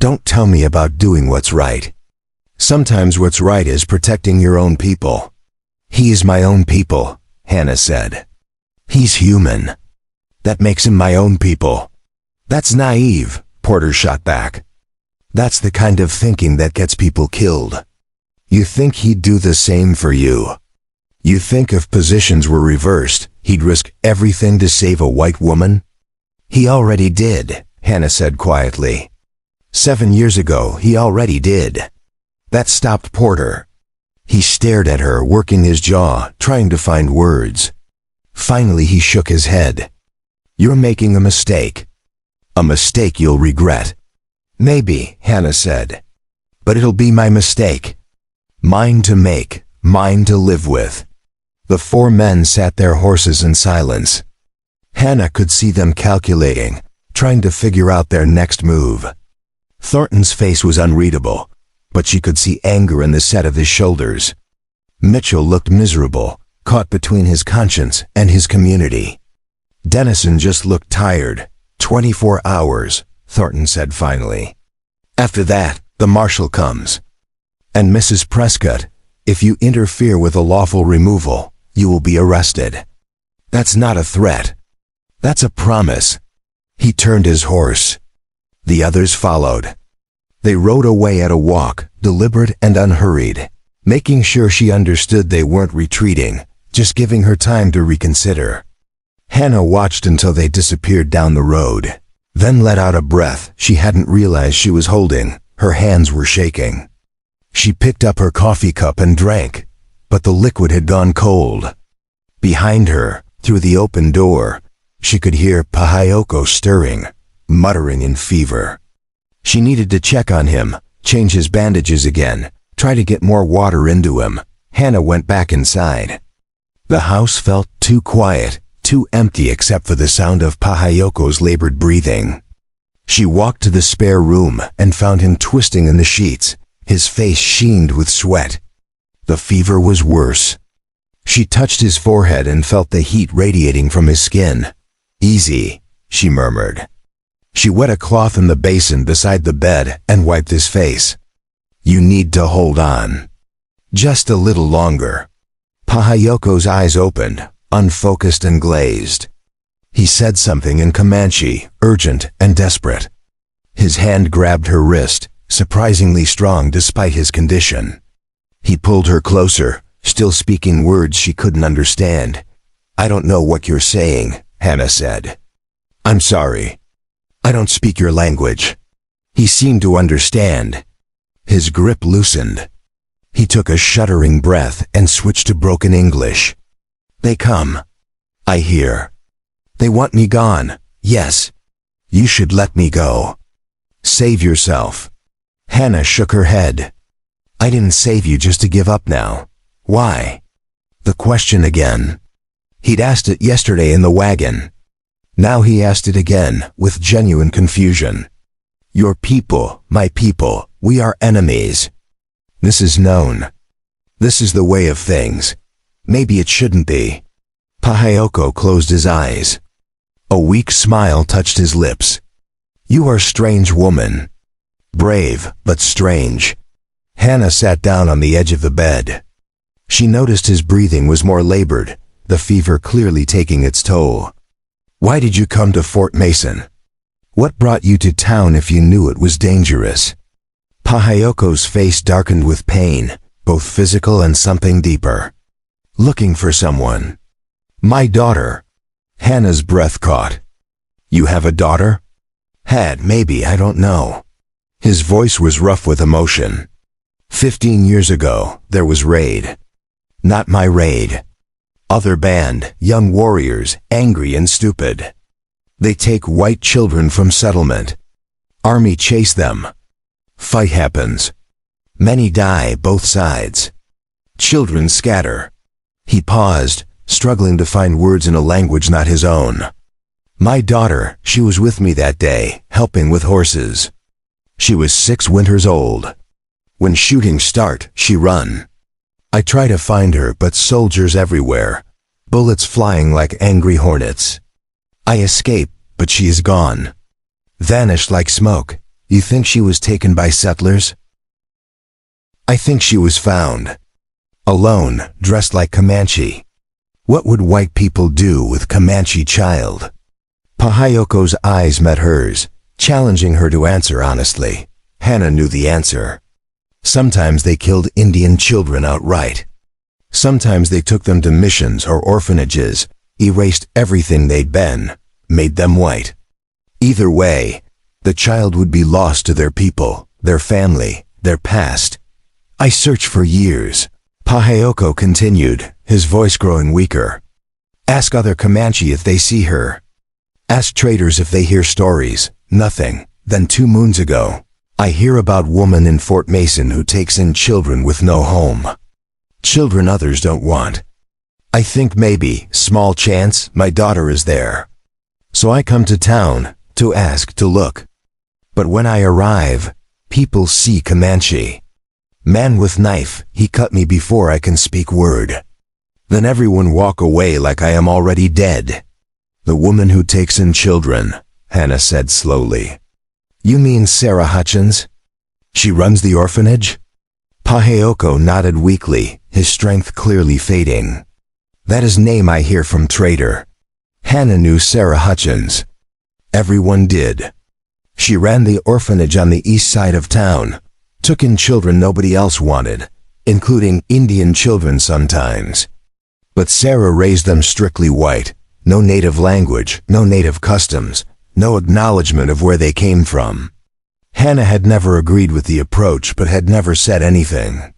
Don't tell me about doing what's right. Sometimes what's right is protecting your own people." "He is my own people," Hannah said. "He's human. That makes him my own people." "That's naive," Porter shot back. "That's the kind of thinking that gets people killed. You think he'd do the same for you? You think if positions were reversed, he'd risk everything to save a white woman?" "He already did," Hannah said quietly. 7 years ago, he already did." That stopped Porter. He stared at her, working his jaw, trying to find words. Finally, he shook his head. "You're making a mistake. A mistake you'll regret. Maybe, Hannah said. But it'll be my mistake. Mine to make, mine to live with. The four men sat their horses in silence. Hannah could see them calculating, trying to figure out their next move. Thornton's face was unreadable, but she could see anger in the set of his shoulders. Mitchell looked miserable, caught between his conscience and his community. Dennison just looked tired. 24 hours, Thornton said finally. After that, the marshal comes. And Mrs. Prescott, if you interfere with a lawful removal, you will be arrested. That's not a threat. That's a promise. He turned his horse. The others followed. They rode away at a walk, deliberate and unhurried, making sure she understood they weren't retreating, just giving her time to reconsider. Hannah watched until they disappeared down the road, then let out a breath she hadn't realized she was holding. Her hands were shaking. She picked up her coffee cup and drank, but the liquid had gone cold. Behind her, through the open door, she could hear Pahayoko stirring, muttering in fever. She needed to check on him, change his bandages again, try to get more water into him. Hannah went back inside. The house felt too quiet, too empty except for the sound of Pahayoko's labored breathing. She walked to the spare room and found him twisting in the sheets, his face sheened with sweat. The fever was worse. She touched his forehead and felt the heat radiating from his skin. "Easy," she murmured. She wet a cloth in the basin beside the bed and wiped his face. "You need to hold on. Just a little longer." Pahayoko's eyes opened, unfocused and glazed. He said something in Comanche, urgent and desperate. His hand grabbed her wrist, surprisingly strong despite his condition. He pulled her closer, still speaking words she couldn't understand. "I don't know what you're saying," Hannah said. "I'm sorry. I don't speak your language." He seemed to understand. His grip loosened. He took a shuddering breath and switched to broken English. "They come. I hear. They want me gone. Yes. You should let me go. Save yourself." Hannah shook her head. "I didn't save you just to give up now. Why?" The question again. He'd asked it yesterday in the wagon. Now he asked it again, with genuine confusion. "Your people, my people, we are enemies. This is known. This is the way of things. Maybe it shouldn't be." Pahayoko closed his eyes. A weak smile touched his lips. "You are a strange woman. Brave, but strange." Hannah sat down on the edge of the bed. She noticed his breathing was more labored, the fever clearly taking its toll. "Why did you come to Fort Mason? What brought you to town if you knew it was dangerous?" Pahayoko's face darkened with pain, both physical and something deeper. "Looking for someone. My daughter." Hannah's breath caught. "You have a daughter?" "Had, maybe, I don't know." His voice was rough with emotion. 15 years ago, there was raid. Not my raid. Other band, young warriors, angry and stupid. They take white children from settlement. Army chase them. Fight happens. Many die, both sides. Children scatter. He paused, struggling to find words in a language not his own. "My daughter, she was with me that day, helping with horses. She was 6 winters old. When shooting start, she run. I try to find her, but soldiers everywhere, bullets flying like angry hornets. I escape, but she is gone. Vanished like smoke. You think she was taken by settlers?" "I think she was found. Alone, dressed like Comanche. What would white people do with Comanche child?" Pahayoko's eyes met hers, challenging her to answer honestly. Hannah knew the answer. Sometimes they killed Indian children outright. Sometimes they took them to missions or orphanages, erased everything they'd been, made them white. Either way, the child would be lost to their people, their family, their past. "I searched for years," Pahayoko continued, his voice growing weaker. "Ask other Comanche if they see her. Ask traders if they hear stories. Nothing. Then 2 moons ago, I hear about woman in Fort Mason who takes in children with no home. Children others don't want. I think maybe, small chance, my daughter is there. So I come to town, to ask, to look. But when I arrive, people see Comanche. Man with knife, he cut me before I can speak word. Then everyone walk away like I am already dead. The woman who takes in children, Hannah said slowly. You mean Sarah Hutchins? She runs the orphanage? Paheoko nodded weakly, his strength clearly fading. That is name I hear from trader. Hannah knew Sarah Hutchins. Everyone did. She ran the orphanage on the east side of town, took in children nobody else wanted, including Indian children sometimes. But Sarah raised them strictly white, no native language, no native customs, no acknowledgement of where they came from. Hannah had never agreed with the approach but had never said anything.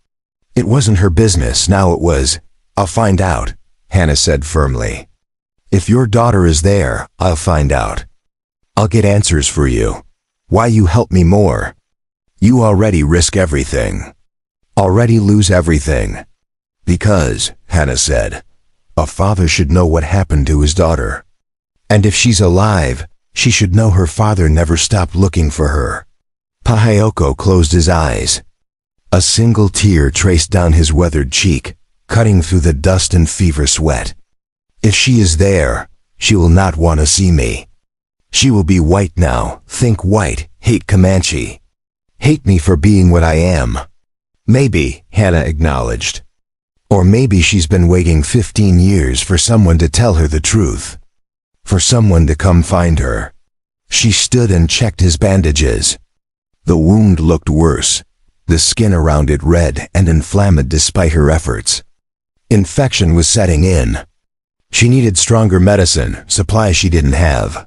It wasn't her business, now it was. I'll find out, Hannah said firmly. If your daughter is there, I'll find out. I'll get answers for you. Why you help me more? You already risk everything. Already lose everything. Because, Hannah said, a father should know what happened to his daughter. And if she's alive, she should know her father never stopped looking for her. Paheoko closed his eyes. A single tear traced down his weathered cheek, cutting through the dust and fever sweat. If she is there, she will not want to see me. She will be white now, think white, hate Comanche. Hate me for being what I am. Maybe, Hannah acknowledged. Or maybe she's been waiting 15 years for someone to tell her the truth. For someone to come find her. She stood and checked his bandages. The wound looked worse, the skin around it red and inflamed despite her efforts. Infection was setting in. She needed stronger medicine, supplies she didn't have.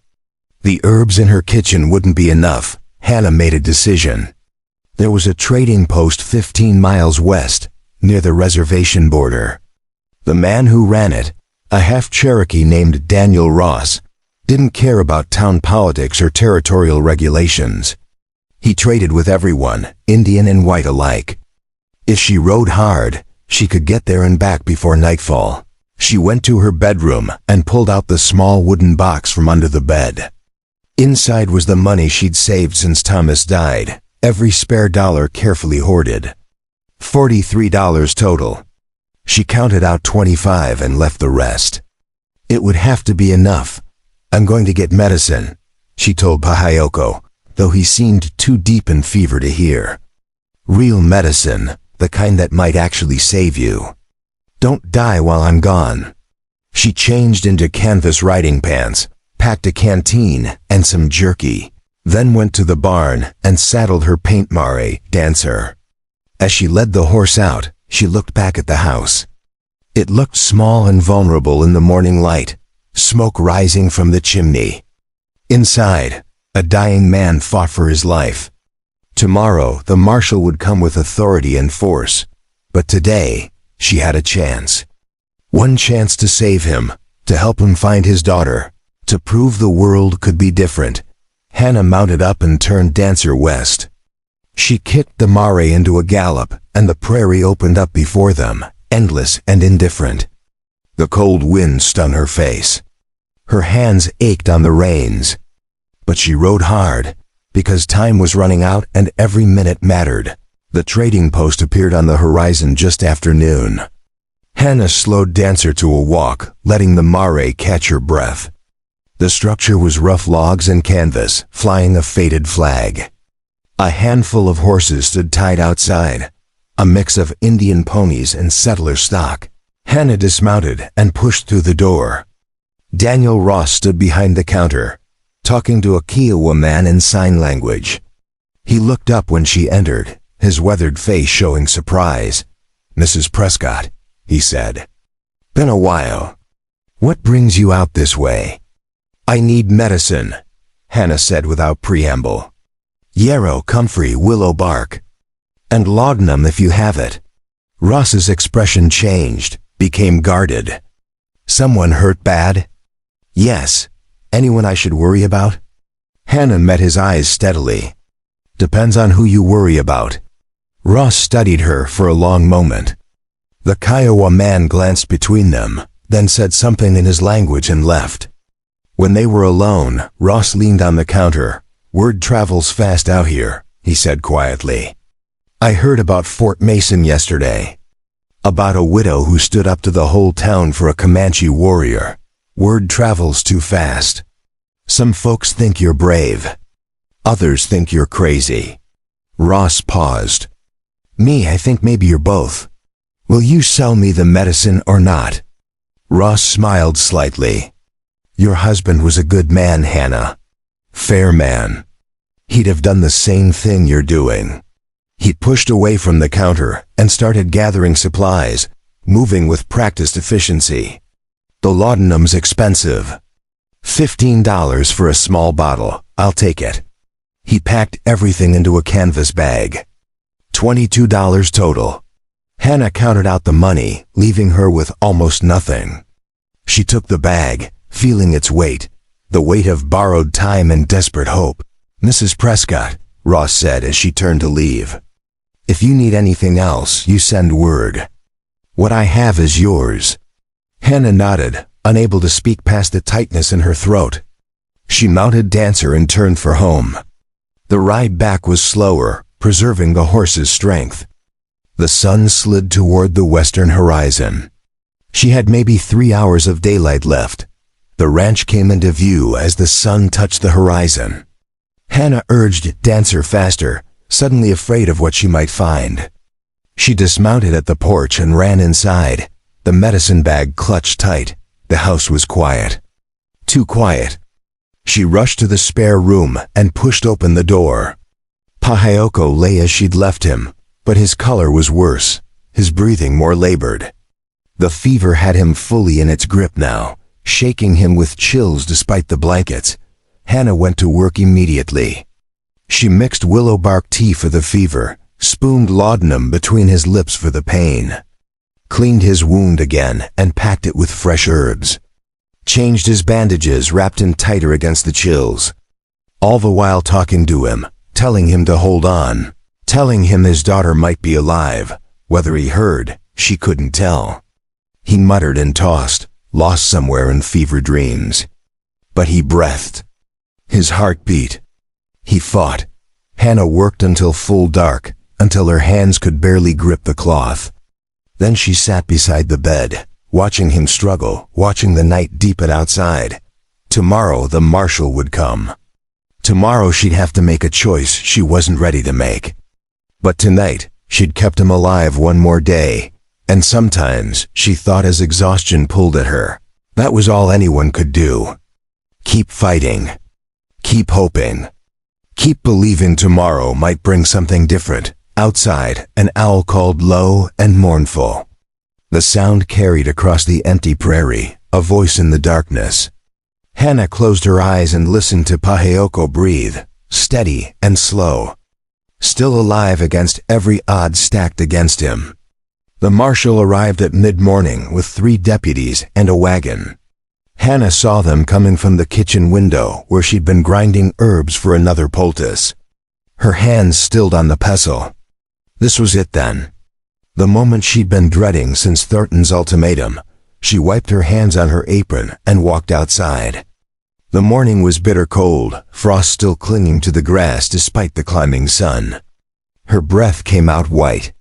The herbs in her kitchen wouldn't be enough. Hannah made a decision. There was a trading post 15 miles west, near the reservation border. The man who ran it, a half-Cherokee named Daniel Ross, didn't care about town politics or territorial regulations. He traded with everyone, Indian and white alike. If she rode hard, she could get there and back before nightfall. She went to her bedroom and pulled out the small wooden box from under the bed. Inside was the money she'd saved since Thomas died, every spare dollar carefully hoarded. $43 total. She counted out 25 and left the rest. It would have to be enough. I'm going to get medicine, she told Paheoko, though he seemed too deep in fever to hear. Real medicine, the kind that might actually save you. Don't die while I'm gone. She changed into canvas riding pants, packed a canteen and some jerky, then went to the barn and saddled her paint mare, Dancer. As she led the horse out, she looked back at the house. It looked small and vulnerable in the morning light, smoke rising from the chimney. Inside, a dying man fought for his life. Tomorrow, the marshal would come with authority and force, but today, she had a chance. One chance to save him, to help him find his daughter, to prove the world could be different. Hannah mounted up and turned Dancer west. She kicked the mare into a gallop, and the prairie opened up before them, endless and indifferent. The cold wind stung her face. Her hands ached on the reins. But she rode hard, because time was running out and every minute mattered. The trading post appeared on the horizon just after noon. Hannah slowed Dancer to a walk, letting the mare catch her breath. The structure was rough logs and canvas, flying a faded flag. A handful of horses stood tied outside, a mix of Indian ponies and settler stock. Hannah dismounted and pushed through the door. Daniel Ross stood behind the counter, talking to a Kiowa man in sign language. He looked up when she entered, his weathered face showing surprise. "Mrs. Prescott," he said. "Been a while. What brings you out this way?" "I need medicine," Hannah said without preamble. "Yarrow, comfrey, willow bark. And laudanum if you have it." Ross's expression changed, became guarded. "Someone hurt bad?" "Yes. Anyone I should worry about?" Hannah met his eyes steadily. Depends on who you worry about. Ross studied her for a long moment. The Kiowa man glanced between them, then said something in his language and left. When they were alone, Ross leaned on the counter. Word travels fast out here, he said quietly. I heard about Fort Mason yesterday. About a widow who stood up to the whole town for a Comanche warrior. Word travels too fast. Some folks think you're brave. Others think you're crazy. Ross paused. Me, I think maybe you're both. Will you sell me the medicine or not? Ross smiled slightly. Your husband was a good man, Hannah. Fair man. He'd have done the same thing you're doing. He pushed away from the counter and started gathering supplies, moving with practiced efficiency. The laudanum's expensive. $15 for a small bottle. I'll take it. He packed everything into a canvas bag. $22 total. Hannah counted out the money, leaving her with almost nothing. She took the bag, feeling its weight, the weight of borrowed time and desperate hope. Mrs. Prescott, Ross said as she turned to leave. If you need anything else, you send word. What I have is yours. Hannah nodded, unable to speak past the tightness in her throat. She mounted Dancer and turned for home. The ride back was slower, preserving the horse's strength. The sun slid toward the western horizon. She had maybe 3 hours of daylight left. The ranch came into view as the sun touched the horizon. Hannah urged Dancer faster, suddenly afraid of what she might find. She dismounted at the porch and ran inside, the medicine bag clutched tight. The house was quiet. Too quiet. She rushed to the spare room and pushed open the door. Pahioko lay as she'd left him, but his color was worse, his breathing more labored. The fever had him fully in its grip now, shaking him with chills despite the blankets. Hannah went to work immediately. She mixed willow bark tea for the fever, spooned laudanum between his lips for the pain, cleaned his wound again and packed it with fresh herbs, changed his bandages, wrapped him tighter against the chills, all the while talking to him, telling him to hold on, telling him his daughter might be alive. Whether he heard, she couldn't tell. He muttered and tossed, lost somewhere in fever dreams. But he breathed. His heart beat. He fought. Hannah worked until full dark, until her hands could barely grip the cloth. Then she sat beside the bed, watching him struggle, watching the night deepen outside. Tomorrow the marshal would come. Tomorrow she'd have to make a choice she wasn't ready to make. But tonight, she'd kept him alive one more day, and sometimes she thought as exhaustion pulled at her, that was all anyone could do. Keep fighting. Keep hoping. Keep believing tomorrow might bring something different. Outside, an owl called low and mournful. The sound carried across the empty prairie, a voice in the darkness. Hannah closed her eyes and listened to Pahioko breathe, steady and slow. Still alive against every odds stacked against him. The marshal arrived at mid-morning with 3 deputies and a wagon. Hannah saw them coming from the kitchen window where she'd been grinding herbs for another poultice. Her hands stilled on the pestle. This was it then. The moment she'd been dreading since Thornton's ultimatum. She wiped her hands on her apron and walked outside. The morning was bitter cold, frost still clinging to the grass despite the climbing sun. Her breath came out white.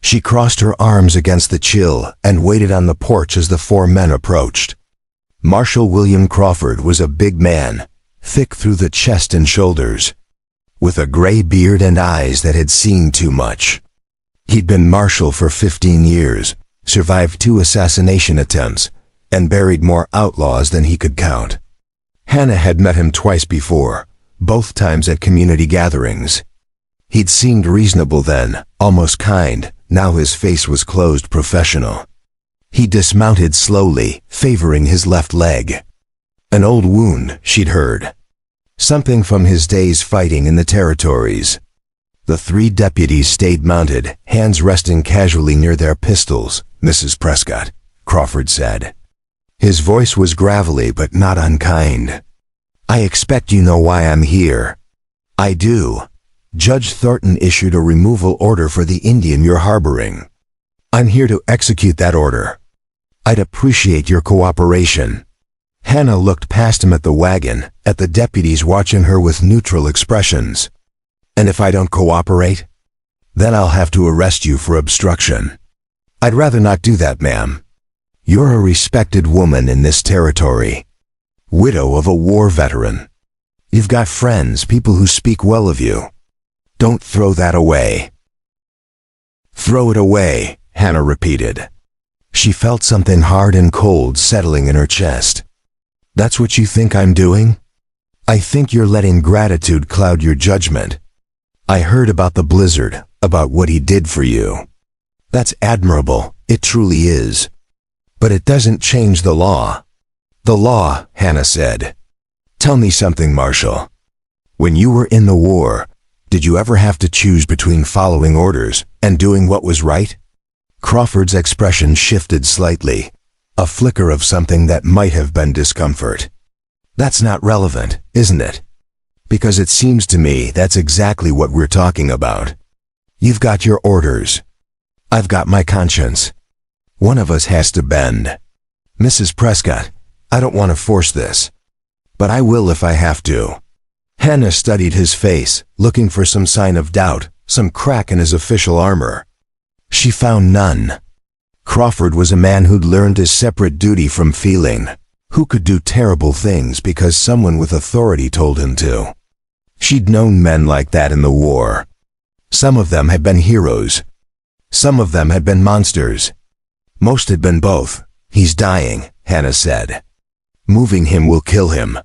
She crossed her arms against the chill and waited on the porch as the 4 men approached. Marshal William Crawford was a big man, thick through the chest and shoulders, with a gray beard and eyes that had seen too much. He'd been marshal for 15 years, survived 2 assassination attempts, and buried more outlaws than he could count. Hannah had met him twice before, both times at community gatherings. He'd seemed reasonable then, almost kind. Now his face was closed, professional. He dismounted slowly, favoring his left leg. An old wound, she'd heard. Something from his days fighting in the territories. The 3 deputies stayed mounted, hands resting casually near their pistols. Mrs. Prescott, Crawford said. His voice was gravelly but not unkind. I expect you know why I'm here. I do. Judge Thornton issued a removal order for the Indian you're harboring. I'm here to execute that order. I'd appreciate your cooperation. Hannah looked past him at the wagon, at the deputies watching her with neutral expressions. And if I don't cooperate? Then I'll have to arrest you for obstruction. I'd rather not do that, ma'am. You're a respected woman in this territory. Widow of a war veteran. You've got friends, people who speak well of you. Don't throw that away. Throw it away, Hannah repeated. She felt something hard and cold settling in her chest. That's what you think I'm doing? I think you're letting gratitude cloud your judgment. I heard about the blizzard, about what he did for you. That's admirable, it truly is. But it doesn't change the law. The law, Hannah said. Tell me something, Marshal. When you were in the war, did you ever have to choose between following orders and doing what was right? Crawford's expression shifted slightly, a flicker of something that might have been discomfort. That's not relevant, isn't it? Because it seems to me that's exactly what we're talking about. You've got your orders. I've got my conscience. One of us has to bend. Mrs. Prescott, I don't want to force this, but I will if I have to. Hannah studied his face, looking for some sign of doubt, some crack in his official armor. She found none. Crawford was a man who'd learned his separate duty from feeling, who could do terrible things because someone with authority told him to. She'd known men like that in the war. Some of them had been heroes. Some of them had been monsters. Most had been both. He's dying, Hannah said. Moving him will kill him.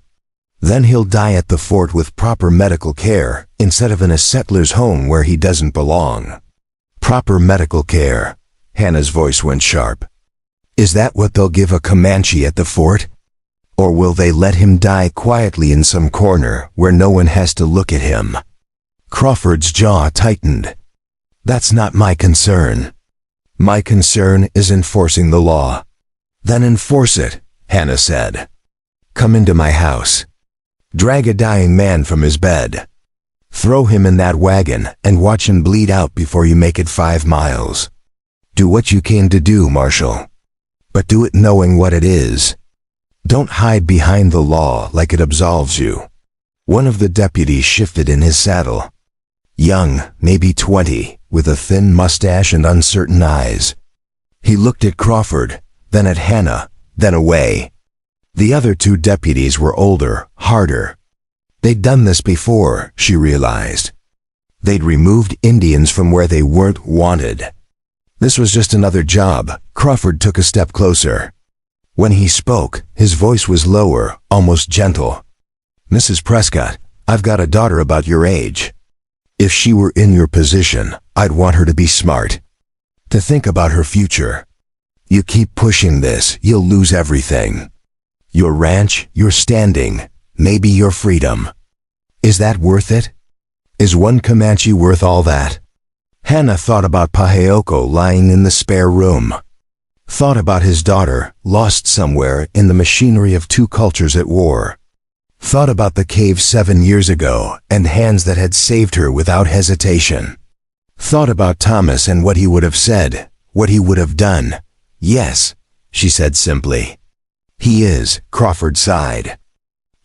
Then he'll die at the fort with proper medical care, instead of in a settler's home where he doesn't belong. Proper medical care. Hannah's voice went sharp. Is that what they'll give a Comanche at the fort? Or will they let him die quietly in some corner where no one has to look at him? Crawford's jaw tightened. That's not my concern. My concern is enforcing the law. Then enforce it, Hannah said. Come into my house. Drag a dying man from his bed. Throw him in that wagon and watch him bleed out before you make it 5 miles. Do what you came to do, Marshal. But do it knowing what it is. Don't hide behind the law like it absolves you. One of the deputies shifted in his saddle. Young, maybe 20, with a thin mustache and uncertain eyes. He looked at Crawford, then at Hannah, then away. The other 2 deputies were older, harder. They'd done this before, she realized. They'd removed Indians from where they weren't wanted. This was just another job. Crawford took a step closer. When he spoke, his voice was lower, almost gentle. Mrs. Prescott, I've got a daughter about your age. If she were in your position, I'd want her to be smart. To think about her future. You keep pushing this, you'll lose everything. Your ranch, your standing, maybe your freedom. Is that worth it? Is one Comanche worth all that? Hannah thought about Paheoko lying in the spare room. Thought about his daughter, lost somewhere in the machinery of 2 cultures at war. Thought about the cave 7 years ago and hands that had saved her without hesitation. Thought about Thomas and what he would have said, what he would have done. Yes, she said simply. He is, Crawford sighed.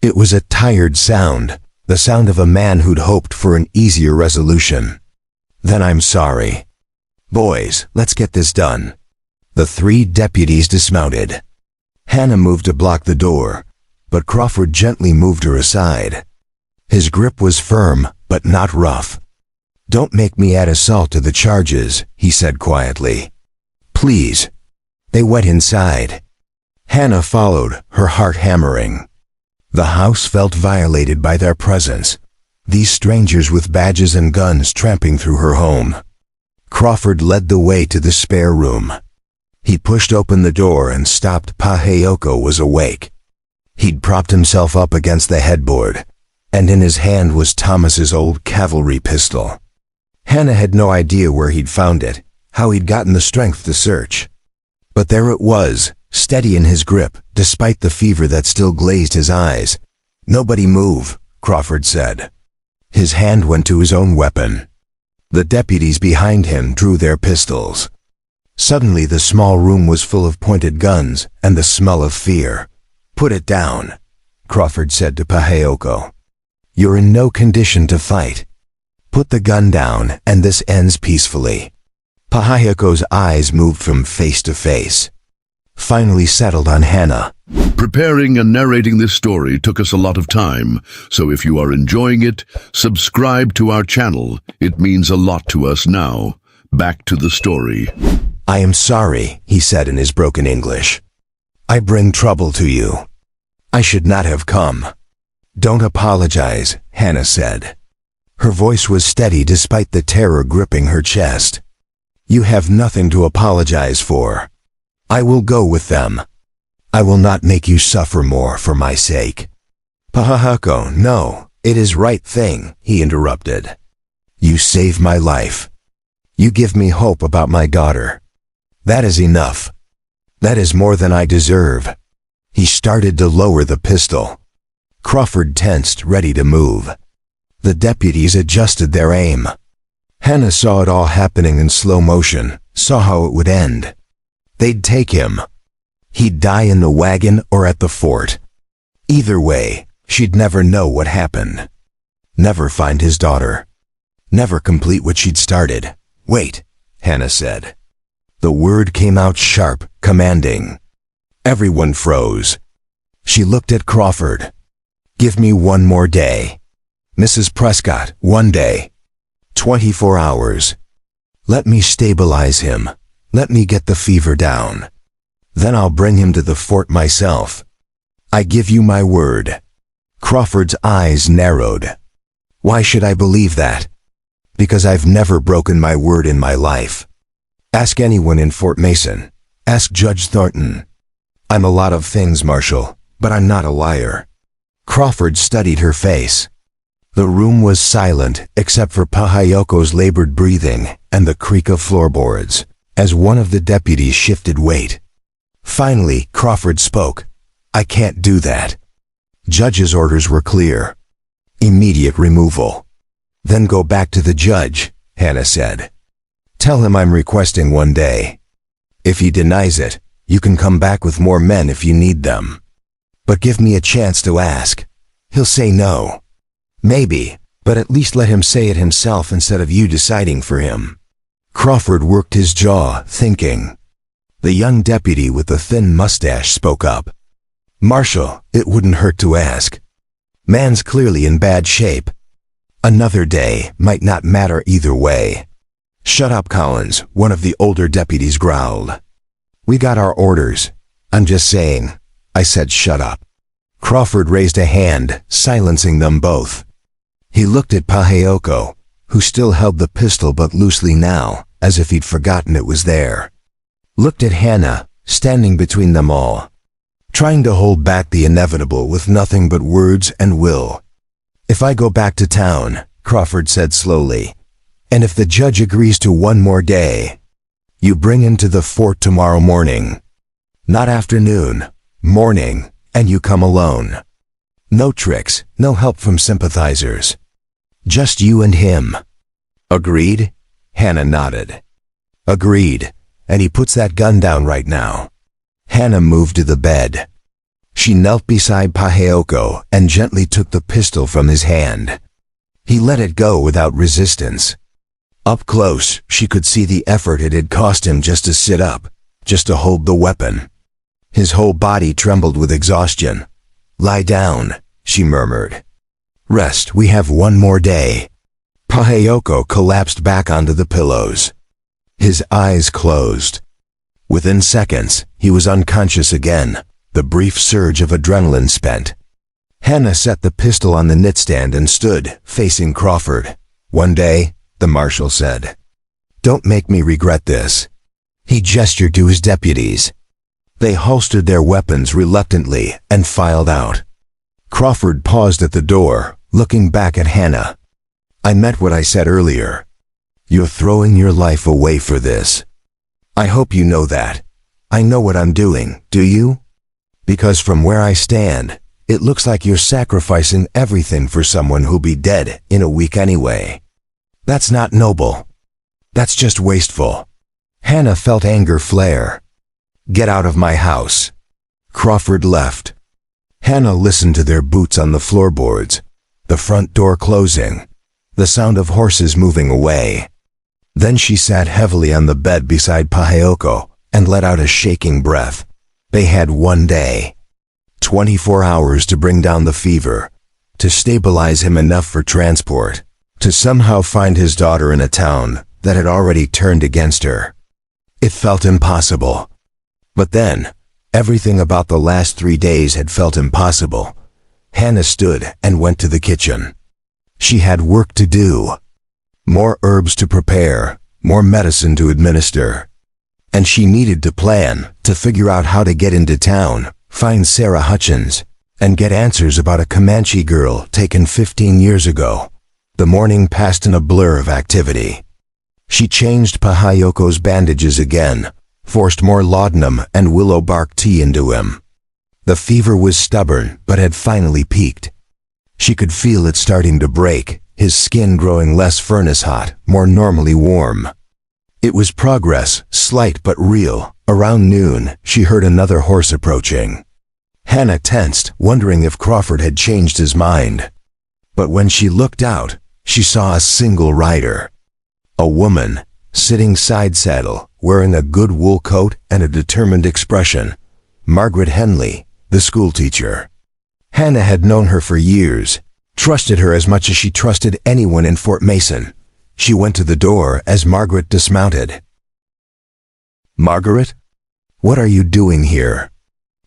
It was a tired sound, the sound of a man who'd hoped for an easier resolution. Then I'm sorry. Boys, let's get this done. The 3 deputies dismounted. Hannah moved to block the door, but Crawford gently moved her aside. His grip was firm, but not rough. Don't make me add assault to the charges, he said quietly. Please. They went inside. Hannah followed, her heart hammering. The house felt violated by their presence, these strangers with badges and guns tramping through her home. Crawford led the way to the spare room. He pushed open the door and stopped. Paheoko was awake. He'd propped himself up against the headboard, and in his hand was Thomas's old cavalry pistol. Hannah had no idea where he'd found it, how he'd gotten the strength to search. But there it was, steady in his grip, despite the fever that still glazed his eyes. "Nobody move," Crawford said. His hand went to his own weapon. The deputies behind him drew their pistols. Suddenly the small room was full of pointed guns and the smell of fear. "Put it down," Crawford said to Paheoko. "You're in no condition to fight. Put the gun down and this ends peacefully." Paheoko's eyes moved from face to face, finally settled on Hannah. Preparing and narrating this story took us a lot of time, so if you are enjoying it, subscribe to our channel. It means a lot to us now. Back to the story. "I am sorry," he said in his broken English. "I bring trouble to you. I should not have come." "Don't apologize," Hannah said. Her voice was steady despite the terror gripping her chest. "You have nothing to apologize for. I will go with them. I will not make you suffer more for my sake." "Paheoko, no, it is right thing," he interrupted. "You save my life. You give me hope about my daughter. That is enough. That is more than I deserve." He started to lower the pistol. Crawford tensed, ready to move. The deputies adjusted their aim. Hannah saw it all happening in slow motion, saw how it would end. They'd take him. He'd die in the wagon or at the fort. Either way, she'd never know what happened. Never find his daughter. Never complete what she'd started. "Wait," Hannah said. The word came out sharp, commanding. Everyone froze. She looked at Crawford. "Give me one more day. Mrs. Prescott, 1 day. 24 hours. Let me stabilize him. Let me get the fever down. Then I'll bring him to the fort myself. I give you my word." Crawford's eyes narrowed. "Why should I believe that?" "Because I've never broken my word in my life. Ask anyone in Fort Mason. Ask Judge Thornton. I'm a lot of things, Marshal, but I'm not a liar." Crawford studied her face. The room was silent except for Paheoko's labored breathing and the creak of floorboards as one of the deputies shifted weight. Finally, Crawford spoke. "I can't do that." Judge's orders were clear. Immediate removal. "Then go back to the judge," Hannah said. "Tell him I'm requesting 1 day. If he denies it, you can come back with more men if you need them. But give me a chance to ask. He'll say no. Maybe, but at least let him say it himself instead of you deciding for him." Crawford worked his jaw, thinking. The young deputy with the thin mustache spoke up. "Marshal, it wouldn't hurt to ask. Man's clearly in bad shape. Another day might not matter either way." "Shut up, Collins," one of the older deputies growled. "We got our orders. I'm just saying." I said shut up. Crawford raised a hand, silencing them both. He looked at Paheoko, who still held the pistol but loosely now, as if he'd forgotten it was there. Looked at Hannah, standing between them all, trying to hold back the inevitable with nothing but words and will. "If I go back to town," Crawford said slowly, "and if the judge agrees to 1 more day, you bring him to the fort tomorrow morning. Not afternoon, morning, and you come alone. No tricks, no help from sympathizers. Just you and him. Agreed?" Hannah nodded. "Agreed, and he puts that gun down right now." Hannah moved to the bed. She knelt beside Paheoko and gently took the pistol from his hand. He let it go without resistance. Up close, she could see the effort it had cost him just to sit up, just to hold the weapon. His whole body trembled with exhaustion. "Lie down," she murmured. "Rest, we have 1 more day." Paheoko collapsed back onto the pillows. His eyes closed. Within seconds, he was unconscious again, the brief surge of adrenaline spent. Hannah set the pistol on the nightstand and stood, facing Crawford. "1 day," the marshal said. "Don't make me regret this." He gestured to his deputies. They holstered their weapons reluctantly and filed out. Crawford paused at the door, looking back at Hannah. "I meant what I said earlier. You're throwing your life away for this. I hope you know that. I know what I'm doing, do you? Because from where I stand, It looks like you're sacrificing everything for someone who'll be dead in a week anyway. That's not noble. That's just wasteful. Hannah felt anger flare. Get out of my house. Crawford left. Hannah listened to their boots on the floorboards, the front door closing, the sound of horses moving away. Then she sat heavily on the bed beside Pahayoko and let out a shaking breath. They had one day. 24 hours to bring down the fever, to stabilize him enough for transport, to somehow find his daughter in a town that had already turned against her. It felt impossible. But then, everything about the last 3 days had felt impossible. Hannah stood and went to the kitchen. She had work to do. More herbs to prepare, more medicine to administer. And she needed to plan, to figure out how to get into town, find Sarah Hutchins, and get answers about a Comanche girl taken 15 years ago. The morning passed in a blur of activity. She changed Pahayoko's bandages again, forced more laudanum and willow bark tea into him. The fever was stubborn but had finally peaked. She could feel it starting to break, his skin growing less furnace hot, more normally warm. It was progress, slight but real. Around noon, she heard another horse approaching. Hannah tensed, wondering if Crawford had changed his mind. But when she looked out, she saw a single rider. A woman, sitting side saddle, wearing a good wool coat and a determined expression. Margaret Henley, the schoolteacher. Hannah had known her for years, trusted her as much as she trusted anyone in Fort Mason. She went to the door as Margaret dismounted. Margaret? What are you doing here?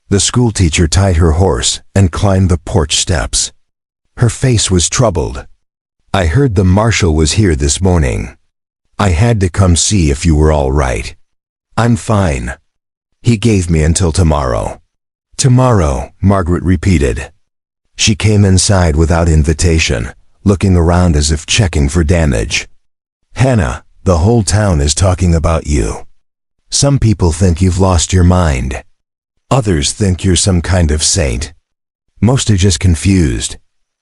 The schoolteacher tied her horse and climbed the porch steps. Her face was troubled. I heard the marshal was here this morning. I had to come see if you were all right. I'm fine. He gave me until tomorrow. Tomorrow, Margaret repeated. She came inside without invitation, looking around as if checking for damage. Hannah, the whole town is talking about you. Some people think you've lost your mind. Others think you're some kind of saint. Most are just confused.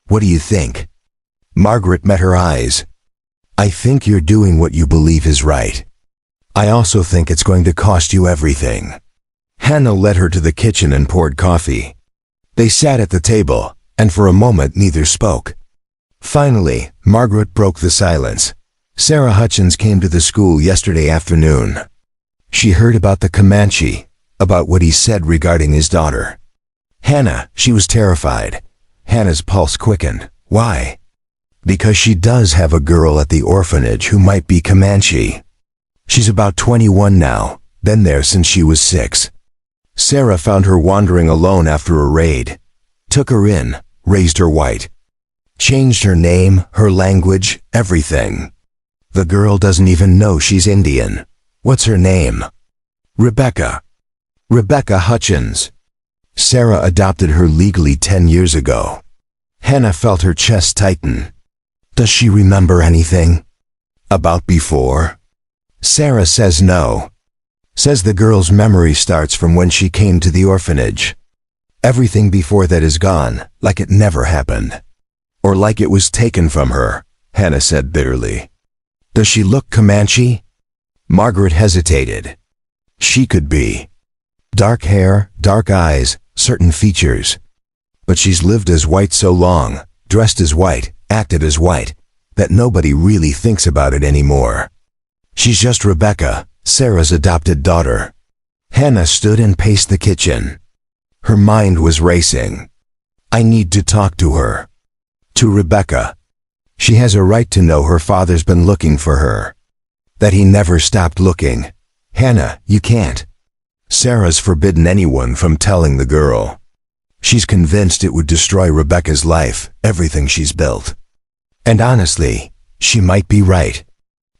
What do you think? Margaret met her eyes. I think you're doing what you believe is right. I also think it's going to cost you everything. Hannah led her to the kitchen and poured coffee. They sat at the table, and for a moment neither spoke. Finally, Margaret broke the silence. Sarah Hutchins came to the school yesterday afternoon. She heard about the Comanche, about what he said regarding his daughter. Hannah, she was terrified. Hannah's pulse quickened. Why? Because she does have a girl at the orphanage who might be Comanche. She's about 21 now, been there since she was 6. Sarah found her wandering alone after a raid. Took her in, raised her white. Changed her name, her language, everything. The girl doesn't even know she's Indian. What's her name? Rebecca. Rebecca Hutchins. Sarah adopted her legally 10 years ago. Hannah felt her chest tighten. Does she remember anything? About before? Sarah says no. Says the girl's memory starts from when she came to the orphanage. Everything before that is gone, like it never happened. Or like it was taken from her, Hannah said bitterly. Does she look Comanche? Margaret hesitated. She could be. Dark hair, dark eyes, certain features. But she's lived as white so long, dressed as white, acted as white, that nobody really thinks about it anymore. She's just Rebecca, Sarah's adopted daughter. Hannah stood and paced the kitchen. Her mind was racing. I need to talk to her. To Rebecca. She has a right to know her father's been looking for her. That he never stopped looking. Hannah, you can't. Sarah's forbidden anyone from telling the girl. She's convinced it would destroy Rebecca's life, everything she's built. And honestly, she might be right.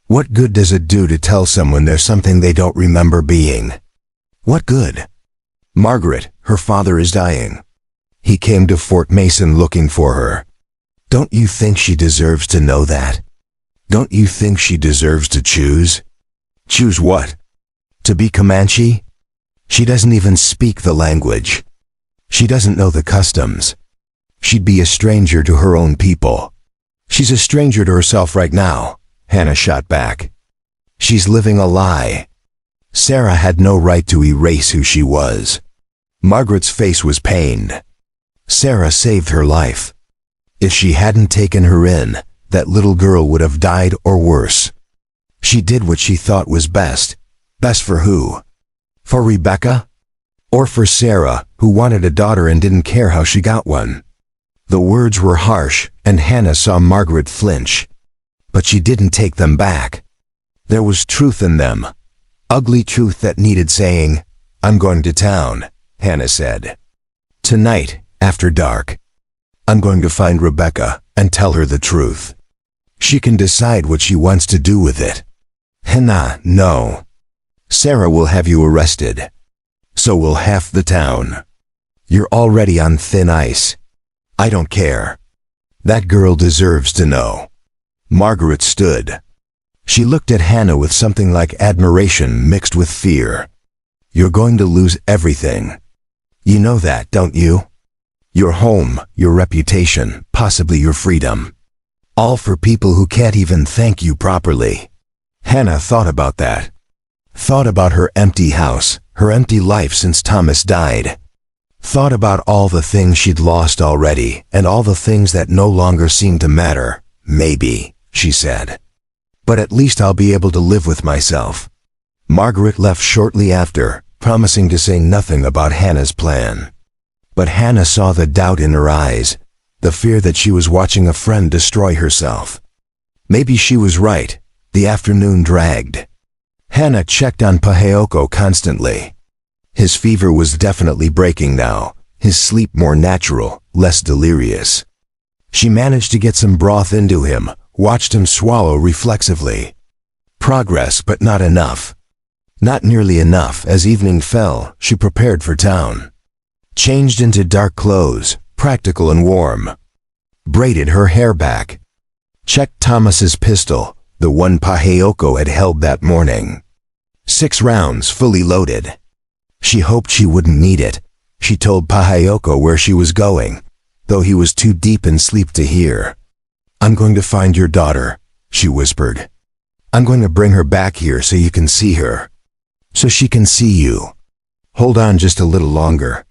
What good does it do to tell someone there's something they don't remember being? What good? Margaret, her father is dying. He came to Fort Mason looking for her. Don't you think she deserves to know that? Don't you think she deserves to choose? Choose what? To be Comanche? She doesn't even speak the language. She doesn't know the customs. She'd be a stranger to her own people. She's a stranger to herself right now, Hannah shot back. She's living a lie. Sarah had no right to erase who she was. Margaret's face was pained. Sarah saved her life. If she hadn't taken her in, that little girl would have died or worse. She did what she thought was best. Best for who? For Rebecca? Or for Sarah, who wanted a daughter and didn't care how she got one? The words were harsh, and Hannah saw Margaret flinch. But she didn't take them back. There was truth in them. Ugly truth that needed saying. I'm going to town, Hannah said. Tonight, after dark. I'm going to find Rebecca and tell her the truth. She can decide what she wants to do with it. Hannah, no. Sarah will have you arrested. So will half the town. You're already on thin ice. I don't care. That girl deserves to know. Margaret stood. She looked at Hannah with something like admiration mixed with fear. You're going to lose everything. You know that, don't you? Your home, your reputation, possibly your freedom. All for people who can't even thank you properly. Hannah thought about that. Thought about her empty house, her empty life since Thomas died. Thought about all the things she'd lost already, and all the things that no longer seemed to matter. Maybe, she said. But at least I'll be able to live with myself. Margaret left shortly after, promising to say nothing about Hannah's plan. But Hannah saw the doubt in her eyes, the fear that she was watching a friend destroy herself. Maybe she was right. The afternoon dragged. Hannah checked on Paheoko constantly. His fever was definitely breaking now, his sleep more natural, less delirious. She managed to get some broth into him, watched him swallow reflexively. Progress, but not enough. Not nearly enough. As evening fell, she prepared for town. Changed into dark clothes, practical and warm. Braided her hair back. Checked Thomas's pistol, the one Paheoko had held that morning. 6 rounds fully loaded. She hoped she wouldn't need it. She told Paheoko where she was going, though he was too deep in sleep to hear. I'm going to find your daughter, she whispered. I'm going to bring her back here so you can see her. So she can see you. Hold on just a little longer.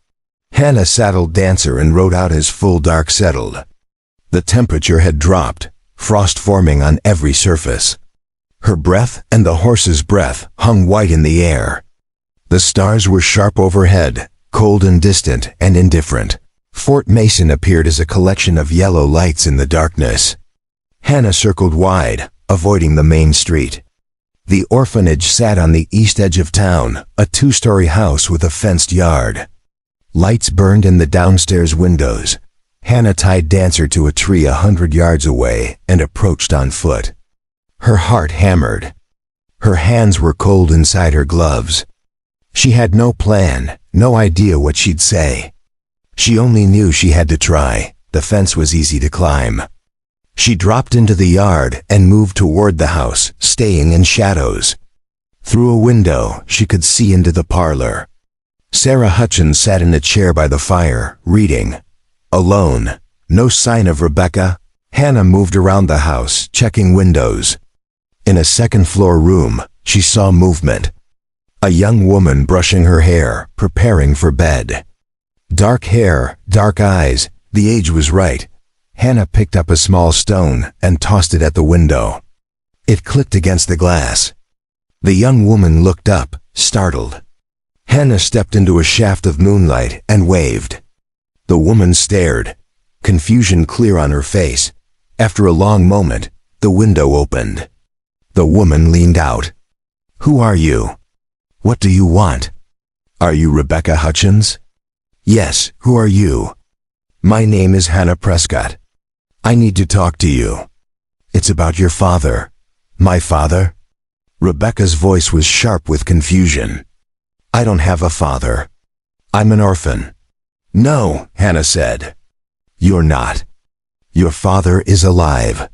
Hannah saddled Dancer and rode out as full dark settled. The temperature had dropped, frost forming on every surface. Her breath and the horse's breath hung white in the air. The stars were sharp overhead, cold and distant and indifferent. Fort Mason appeared as a collection of yellow lights in the darkness. Hannah circled wide, avoiding the main street. The orphanage sat on the east edge of town, a 2-story house with a fenced yard. Lights burned in the downstairs windows. Hannah tied Dancer to a tree 100 yards away and approached on foot. Her heart hammered. Her hands were cold inside her gloves. She had no plan, no idea what she'd say. She only knew she had to try. The fence was easy to climb. She dropped into the yard and moved toward the house, staying in shadows. Through a window, she could see into the parlor. Sarah Hutchins sat in a chair by the fire, reading. Alone. No sign of Rebecca. Hannah moved around the house, checking windows. In a second-floor room, she saw movement. A young woman brushing her hair, preparing for bed. Dark hair, dark eyes. The age was right. Hannah picked up a small stone and tossed it at the window. It clicked against the glass. The young woman looked up, startled. Hannah stepped into a shaft of moonlight and waved. The woman stared, confusion clear on her face. After a long moment, the window opened. The woman leaned out. Who are you? What do you want? Are you Rebecca Hutchins? Yes, who are you? My name is Hannah Prescott. I need to talk to you. It's about your father. My father? Rebecca's voice was sharp with confusion. I don't have a father. I'm an orphan. No, Hannah said. You're not. Your father is alive.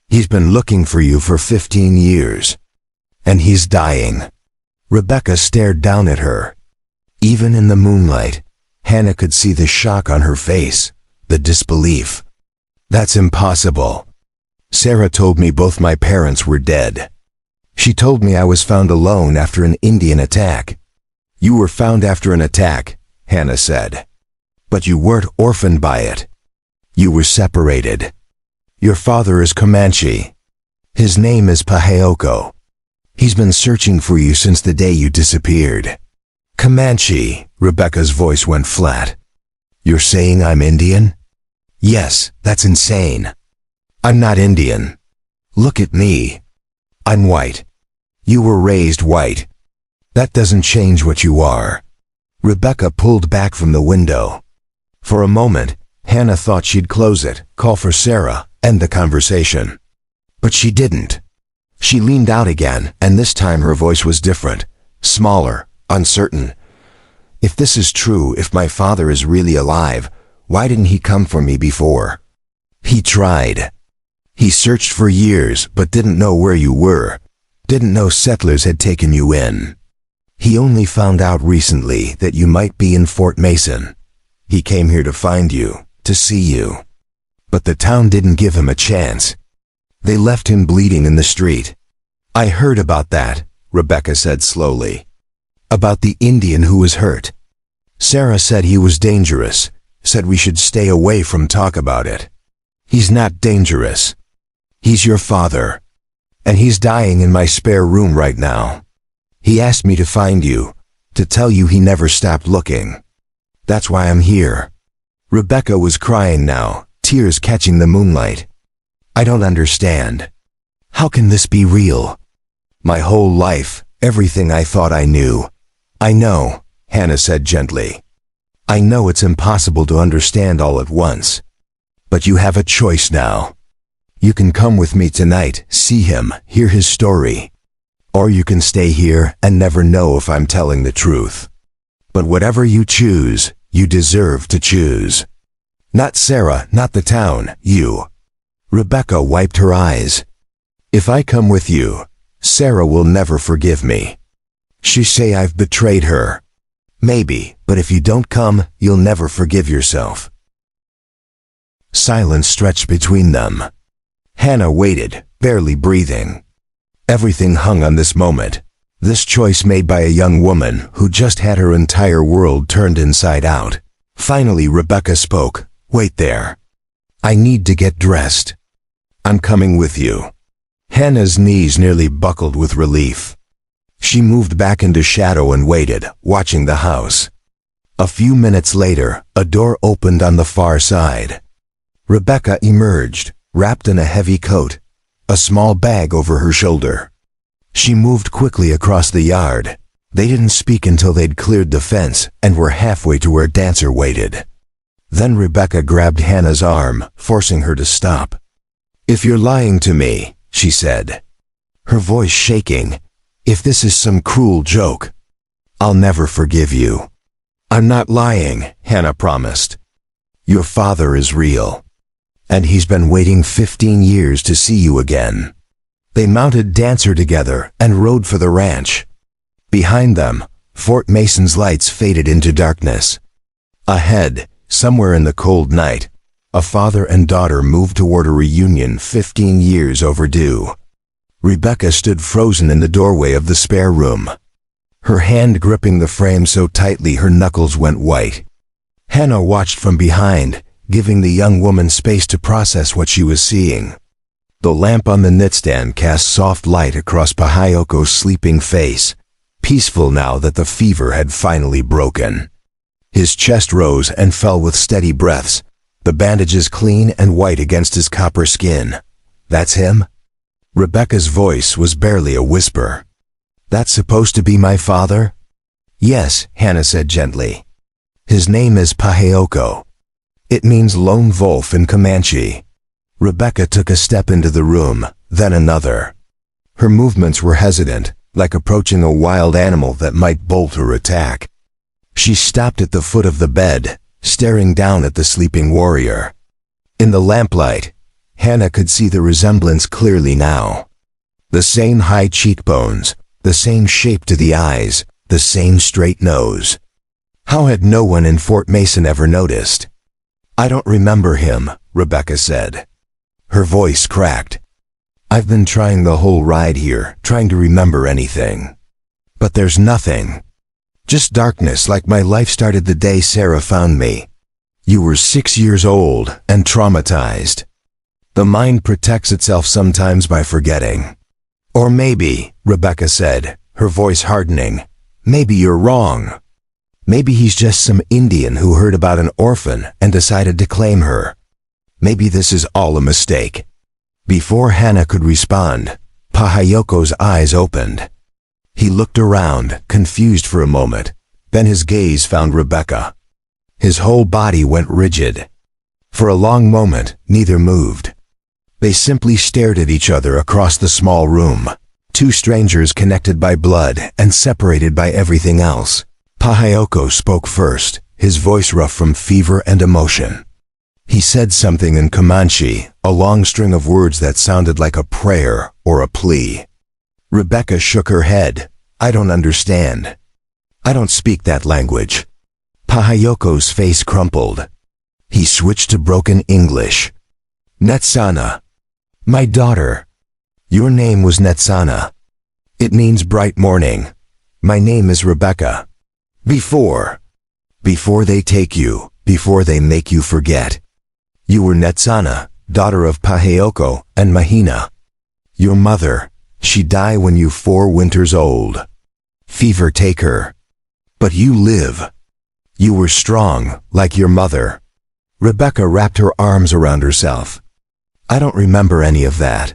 He's been looking for you for 15 years. And he's dying. Rebecca stared down at her. Even in the moonlight, Hannah could see the shock on her face, the disbelief. That's impossible. Sarah told me both my parents were dead. She told me I was found alone after an Indian attack. You were found after an attack, Hannah said. But you weren't orphaned by it. You were separated. Your father is Comanche. His name is Paheoko. He's been searching for you since the day you disappeared. Comanche, Rebecca's voice went flat. You're saying I'm Indian? Yes, that's insane. I'm not Indian. Look at me. I'm white. You were raised white. That doesn't change what you are. Rebecca pulled back from the window. For a moment, Hannah thought she'd close it, call for Sarah, end the conversation. But she didn't. She leaned out again, and this time her voice was different, smaller, uncertain. If this is true, if my father is really alive, why didn't he come for me before? He tried. He searched for years, but didn't know where you were, didn't know settlers had taken you in. He only found out recently that you might be in Fort Mason. He came here to find you, to see you. But the town didn't give him a chance. They left him bleeding in the street. I heard about that, Rebecca said slowly. About the Indian who was hurt. Sarah said he was dangerous, said we should stay away from talk about it. He's not dangerous. He's your father. And he's dying in my spare room right now. He asked me to find you, to tell you he never stopped looking. That's why I'm here. Rebecca was crying now, tears catching the moonlight. I don't understand. How can this be real? My whole life, everything I thought I knew. I know, Hannah said gently. I know it's impossible to understand all at once. But you have a choice now. You can come with me tonight, see him, hear his story. Or you can stay here and never know if I'm telling the truth. But whatever you choose, you deserve to choose. Not Sarah, not the town, you. Rebecca wiped her eyes. If I come with you, Sarah will never forgive me. She'll say I've betrayed her. Maybe, but if you don't come, you'll never forgive yourself. Silence stretched between them. Hannah waited, barely breathing. Everything hung on this moment, this choice made by a young woman who just had her entire world turned inside out. Finally, Rebecca spoke. Wait there. I need to get dressed. I'm coming with you. Hannah's knees nearly buckled with relief. She moved back into shadow and waited, watching the house. A few minutes later, a door opened on the far side. Rebecca emerged, wrapped in a heavy coat, a small bag over her shoulder. She moved quickly across the yard. They didn't speak until they'd cleared the fence and were halfway to where Dancer waited. Then Rebecca grabbed Hannah's arm, forcing her to stop. If you're lying to me, she said, her voice shaking, if this is some cruel joke, I'll never forgive you. I'm not lying, Hannah promised. Your father is real. And he's been waiting 15 years to see you again. They mounted Dancer together and rode for the ranch. Behind them, Fort Mason's lights faded into darkness. Ahead, somewhere in the cold night, a father and daughter moved toward a reunion 15 years overdue. Rebecca stood frozen in the doorway of the spare room, her hand gripping the frame so tightly her knuckles went white. Hannah watched from behind, giving the young woman space to process what she was seeing. The lamp on the nightstand cast soft light across Paheoko's sleeping face, peaceful now that the fever had finally broken. His chest rose and fell with steady breaths, the bandages clean and white against his copper skin. That's him? Rebecca's voice was barely a whisper. That's supposed to be my father? Yes, Hannah said gently. His name is Paheoko. It means lone wolf in Comanche. Rebecca took a step into the room, then another. Her movements were hesitant, like approaching a wild animal that might bolt or attack. She stopped at the foot of the bed, staring down at the sleeping warrior. In the lamplight, Hannah could see the resemblance clearly now. The same high cheekbones, the same shape to the eyes, the same straight nose. How had no one in Fort Mason ever noticed? I don't remember him, Rebecca said. Her voice cracked. I've been trying the whole ride here, trying to remember anything. But there's nothing. Just darkness like my life started the day Sarah found me. You were 6 years old and traumatized. The mind protects itself sometimes by forgetting. Or maybe, Rebecca said, her voice hardening, maybe you're wrong. Maybe he's just some Indian who heard about an orphan and decided to claim her. Maybe this is all a mistake. Before Hannah could respond, Pahayoko's eyes opened. He looked around, confused for a moment. Then his gaze found Rebecca. His whole body went rigid. For a long moment, neither moved. They simply stared at each other across the small room. Two strangers connected by blood and separated by everything else. Pahayoko spoke first, his voice rough from fever and emotion. He said something in Comanche, a long string of words that sounded like a prayer or a plea. Rebecca shook her head. I don't understand. I don't speak that language. Pahayoko's face crumpled. He switched to broken English. Netsana. My daughter. Your name was Netsana. It means bright morning. My name is Rebecca. Before they take you, before they make you forget. You were Netsana, daughter of Pahayoko and Mahina. Your mother, she died when you 4 winters old. Fever take her. But you live. You were strong, like your mother. Rebecca wrapped her arms around herself. I don't remember any of that.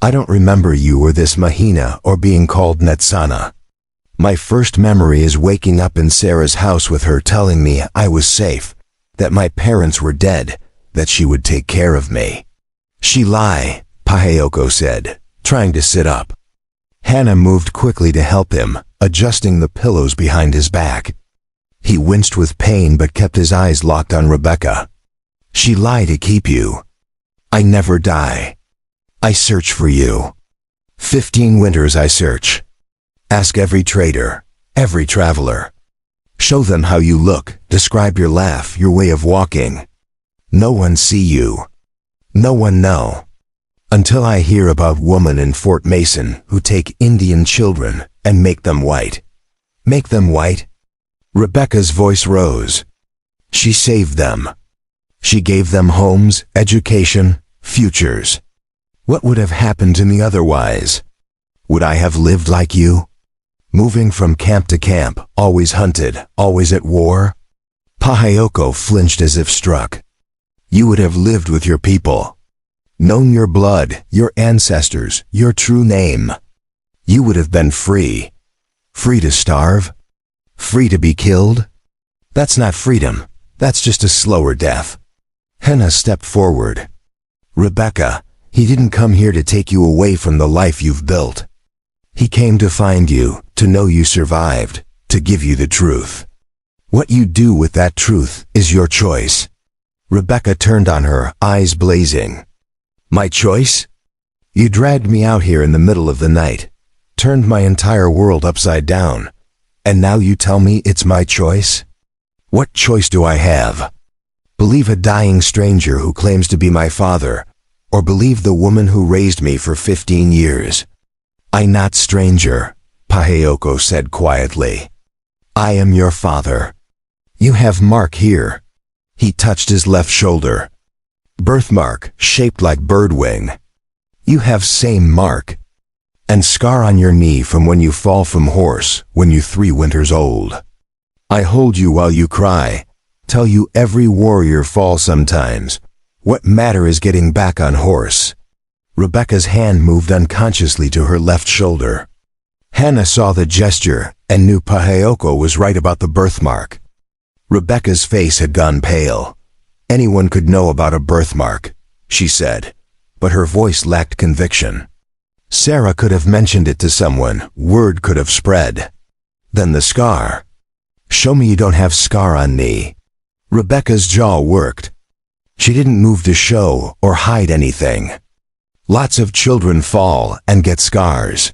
I don't remember you or this Mahina or being called Netsana. My first memory is waking up in Sarah's house with her telling me I was safe, that my parents were dead, that she would take care of me. She lie, Pahayoko said, trying to sit up. Hannah moved quickly to help him, adjusting the pillows behind his back. He winced with pain but kept his eyes locked on Rebecca. She lie to keep you. I never die. I search for you. 15 winters I search. Ask every trader, every traveler. Show them how you look, describe your laugh, your way of walking. No one see you. No one know. Until I hear about women in Fort Mason who take Indian children and make them white. Make them white? Rebecca's voice rose. She saved them. She gave them homes, education, futures. What would have happened to me otherwise? Would I have lived like you? Moving from camp to camp, always hunted, always at war? Pahayoko flinched as if struck. You would have lived with your people. Known your blood, your ancestors, your true name. You would have been free. Free to starve? Free to be killed? That's not freedom. That's just a slower death. Hannah stepped forward. Rebecca, he didn't come here to take you away from the life you've built. He came to find you, to know you survived, to give you the truth. What you do with that truth is your choice. Rebecca turned on her, eyes blazing. My choice? You dragged me out here in the middle of the night, turned my entire world upside down, and now you tell me it's my choice? What choice do I have? Believe a dying stranger who claims to be my father, or believe the woman who raised me for 15 years? I not stranger, Pahayoko said quietly. I am your father. You have mark here. He touched his left shoulder. Birthmark, shaped like bird wing. You have same mark. And scar on your knee from when you fall from horse, when you 3 winters old. I hold you while you cry, tell you every warrior falls sometimes. What matter is getting back on horse. Rebecca's hand moved unconsciously to her left shoulder. Hannah saw the gesture and knew Pahayoko was right about the birthmark. Rebecca's face had gone pale. Anyone could know about a birthmark, she said, but her voice lacked conviction. Sarah could have mentioned it to someone, word could have spread. Then the scar. Show me you don't have scar on knee. Rebecca's jaw worked. She didn't move to show or hide anything. Lots of children fall and get scars.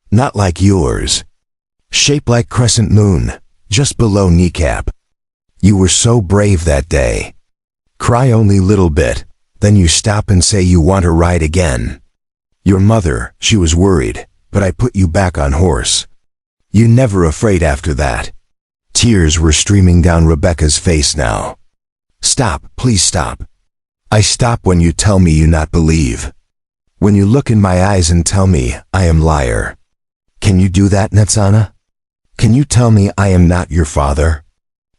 Not like yours. Shaped like crescent moon, just below kneecap. You were so brave that day. Cry only little bit, then you stop and say you want to ride again. Your mother, she was worried, but I put you back on horse. You never afraid after that. Tears were streaming down Rebecca's face now. Stop, please stop. I stop when you tell me you not believe. When you look in my eyes and tell me I am liar. Can you do that, Netsana? Can you tell me I am not your father?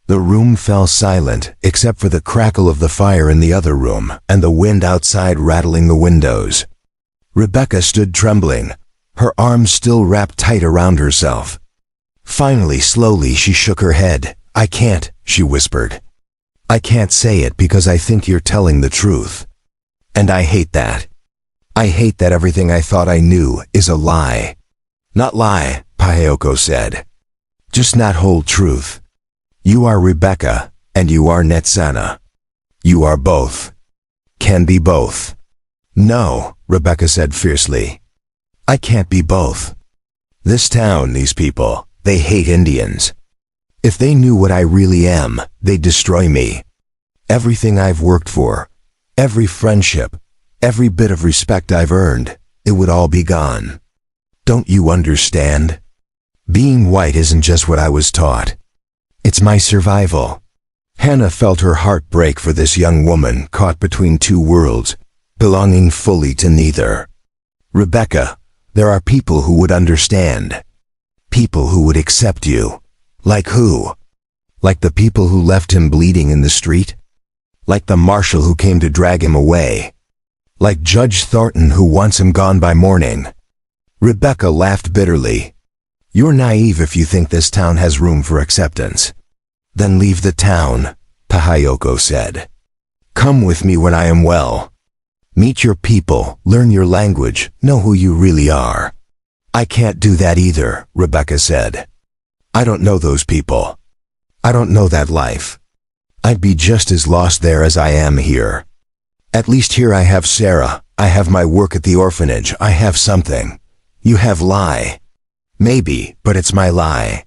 The room fell silent except for the crackle of the fire in the other room and the wind outside rattling the windows. Rebecca stood trembling, her arms still wrapped tight around herself. Finally, slowly, she shook her head. I can't, she whispered. I can't say it because I think you're telling the truth. And I hate that. I hate that everything I thought I knew is a lie. Not lie, Pahayoko said. Just not whole truth. You are Rebecca, and you are Netsana. You are both. Can be both. No, Rebecca said fiercely. I can't be both. This town, these people, they hate Indians. If they knew what I really am, they'd destroy me. Everything I've worked for, every friendship, every bit of respect I've earned, it would all be gone. Don't you understand? Being white isn't just what I was taught. It's my survival. Hannah felt her heart break for this young woman caught between two worlds, belonging fully to neither. Rebecca, there are people who would understand. People who would accept you. Like who? Like the people who left him bleeding in the street? Like the marshal who came to drag him away? Like Judge Thornton who wants him gone by morning? Rebecca laughed bitterly. You're naive if you think this town has room for acceptance. Then leave the town, Pahayoko said. Come with me when I am well. Meet your people, learn your language, know who you really are. I can't do that either, Rebecca said. I don't know those people. I don't know that life. I'd be just as lost there as I am here. At least here I have Sarah, I have my work at the orphanage, I have something. You have lie. Maybe, but it's my lie.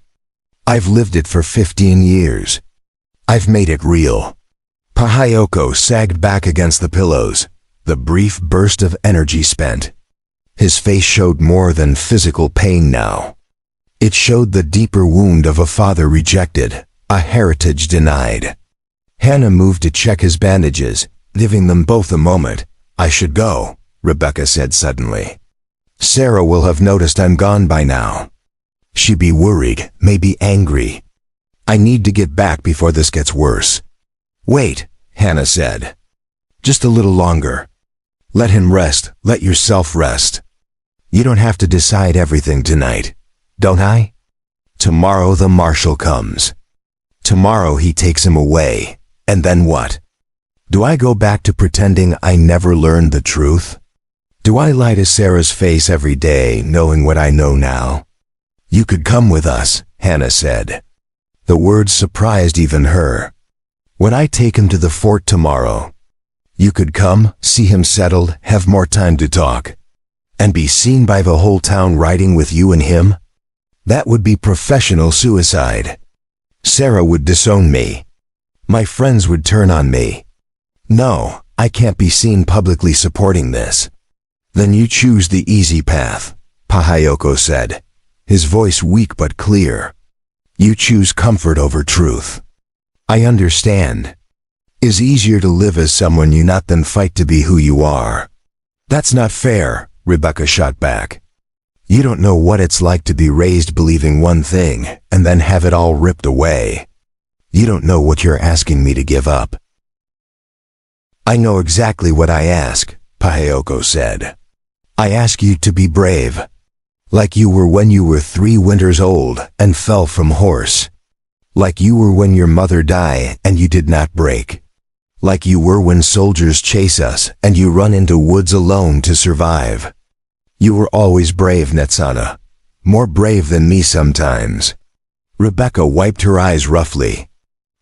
I've lived it for 15 years. I've made it real. Pahayoko sagged back against the pillows, the brief burst of energy spent. His face showed more than physical pain now. It showed the deeper wound of a father rejected, a heritage denied. Hannah moved to check his bandages, giving them both a moment. I should go, Rebecca said suddenly. Sarah will have noticed I'm gone by now. She'd be worried, maybe angry. I need to get back before this gets worse. Wait, Hannah said. Just a little longer. Let him rest, let yourself rest. You don't have to decide everything tonight, don't I? Tomorrow the marshal comes. Tomorrow he takes him away, and then what? Do I go back to pretending I never learned the truth? Do I lie to Sarah's face every day, knowing what I know now? You could come with us, Hannah said. The words surprised even her. When I take him to the fort tomorrow, you could come, see him settled, have more time to talk, and be seen by the whole town riding with you and him? That would be professional suicide. Sarah would disown me. My friends would turn on me. No, I can't be seen publicly supporting this. Then you choose the easy path, Pahayoko said, his voice weak but clear. You choose comfort over truth. I understand. It's easier to live as someone you not than fight to be who you are. That's not fair, Rebecca shot back. You don't know what it's like to be raised believing one thing and then have it all ripped away. You don't know what you're asking me to give up. I know exactly what I ask, Pahayoko said. I ask you to be brave, like you were when you were 3 winters old and fell from horse, like you were when your mother died and you did not break, like you were when soldiers chase us and you run into woods alone to survive. You were always brave, Netsana, more brave than me sometimes. Rebecca wiped her eyes roughly.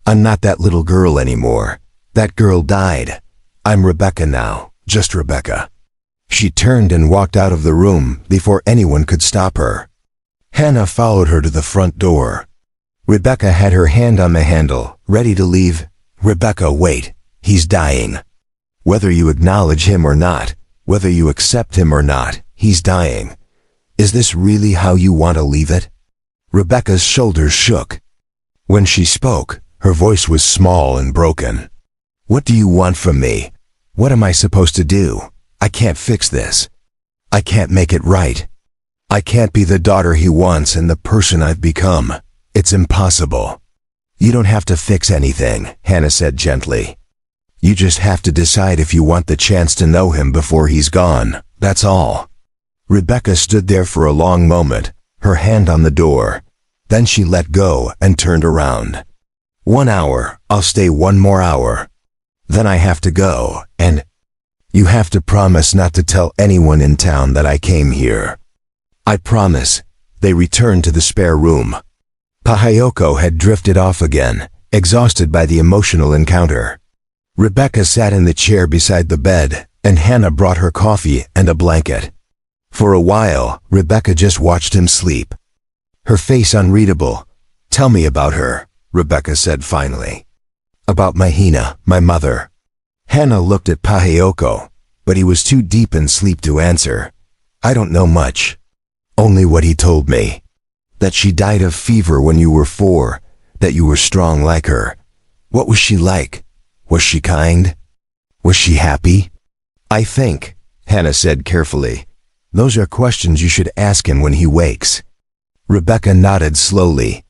I'm not that little girl anymore. That girl died. I'm Rebecca now, just Rebecca. She turned and walked out of the room before anyone could stop her. Hannah followed her to the front door. Rebecca had her hand on the handle, ready to leave. Rebecca, wait, he's dying. Whether you acknowledge him or not, whether you accept him or not, he's dying. Is this really how you want to leave it? Rebecca's shoulders shook. When she spoke, her voice was small and broken. What do you want from me? What am I supposed to do? I can't fix this. I can't make it right. I can't be the daughter he wants and the person I've become. It's impossible. You don't have to fix anything, Hannah said gently. You just have to decide if you want the chance to know him before he's gone, that's all. Rebecca stood there for a long moment, her hand on the door. Then she let go and turned around. 1 hour, I'll stay 1 more hour. Then I have to go, and you have to promise not to tell anyone in town that I came here. I promise. They returned to the spare room. Pahayoko had drifted off again, exhausted by the emotional encounter. Rebecca sat in the chair beside the bed, and Hannah brought her coffee and a blanket. For a while, Rebecca just watched him sleep. Her face unreadable. Tell me about her, Rebecca said finally. About Mahina, my mother. Hannah looked at Pahayoko, but he was too deep in sleep to answer. I don't know much. Only what he told me. That she died of fever when you were 4, that you were strong like her. What was she like? Was she kind? Was she happy? I think, Hannah said carefully, those are questions you should ask him when he wakes. Rebecca nodded slowly.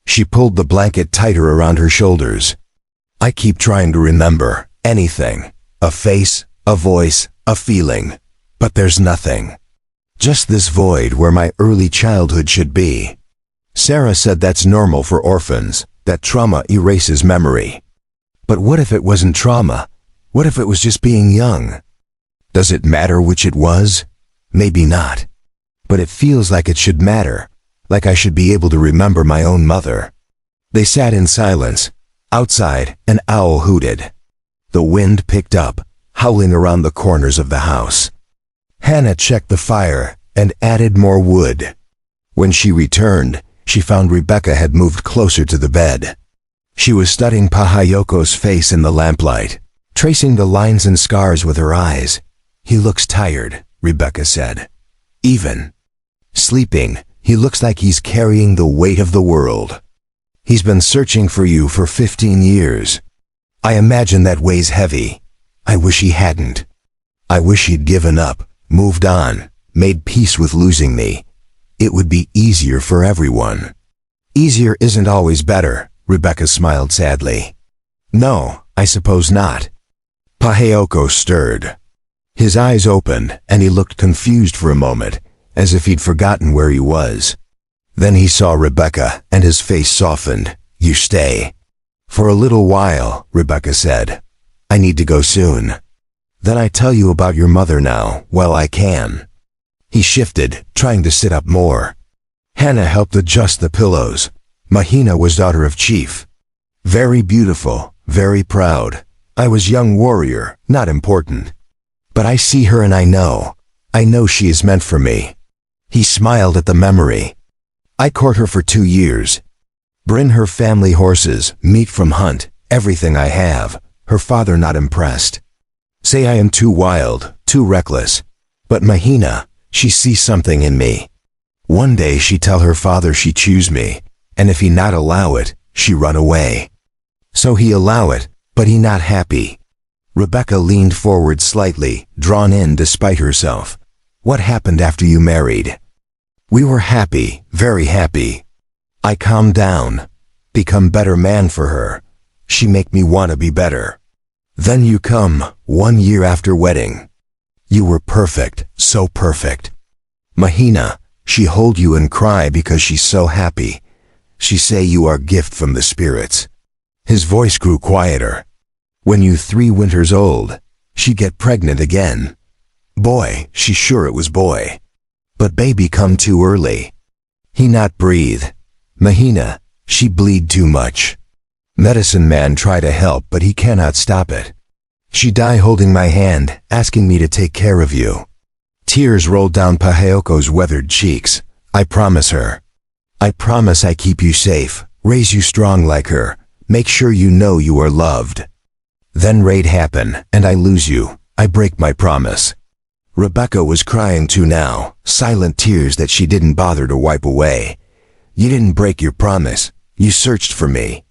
She pulled the blanket tighter around her shoulders. I keep trying to remember anything. A face, a voice, a feeling. But there's nothing. Just this void where my early childhood should be. Sarah said that's normal for orphans, that trauma erases memory. But what if it wasn't trauma? What if it was just being young? Does it matter which it was? Maybe not. But it feels like it should matter, like I should be able to remember my own mother. They sat in silence. Outside, an owl hooted. The wind picked up, howling around the corners of the house. Hannah checked the fire and added more wood. When she returned, she found Rebecca had moved closer to the bed. She was studying Pahayoko's face in the lamplight, tracing the lines and scars with her eyes. He looks tired, Rebecca said. Even sleeping, he looks like he's carrying the weight of the world. He's been searching for you for 15 years. I imagine that weighs heavy. I wish he hadn't. I wish he'd given up, moved on, made peace with losing me. It would be easier for everyone. Easier isn't always better, Rebecca smiled sadly. No, I suppose not. Pahayoko stirred. His eyes opened, and he looked confused for a moment, as if he'd forgotten where he was. Then he saw Rebecca, and his face softened. You stay. For a little while, Rebecca said. I need to go soon. Then I tell you about your mother now, while I can. He shifted, trying to sit up more. Hannah helped adjust the pillows. Mahina was daughter of chief. Very beautiful, very proud. I was young warrior, not important. But I see her and I know she is meant for me. He smiled at the memory. I court her for 2 years. Bring her family horses, meat from hunt, everything I have. Her father not impressed. Say I am too wild, too reckless. But Mahina, she sees something in me. One day she tell her father she choose me, and if he not allow it, she run away. So he allow it, but he not happy. Rebecca leaned forward slightly, drawn in despite herself. What happened after you married? We were happy, very happy. I calmed down, become better man for her. She make me want to be better. Then you come, 1 year after wedding. You were perfect, so perfect. Mahina, she hold you and cry because she's so happy. She say you are gift from the spirits. His voice grew quieter. When you 3 winters old, she get pregnant again. Boy, she sure it was boy. But baby come too early. He not breathe. Mahina, she bleed too much. Medicine man try to help, but he cannot stop it. She die holding my hand, asking me to take care of you. Tears rolled down Pahayoko's weathered cheeks. I promise her. I promise I keep you safe, raise you strong like her, make sure you know you are loved. Then raid happen, and I lose you. I break my promise. Rebecca was crying too now, silent tears that she didn't bother to wipe away. You didn't break your promise. You searched for me.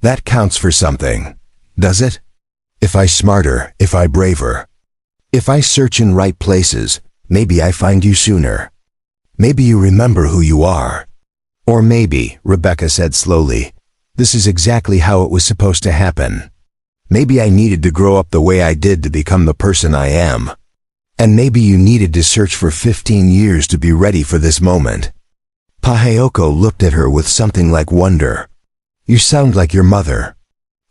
That counts for something, does it? If I smarter, if I braver. If I search in right places, maybe I find you sooner. Maybe you remember who you are. Or maybe, Rebecca said slowly, this is exactly how it was supposed to happen. Maybe I needed to grow up the way I did to become the person I am. And maybe you needed to search for 15 years to be ready for this moment. Paheoko looked at her with something like wonder. You sound like your mother.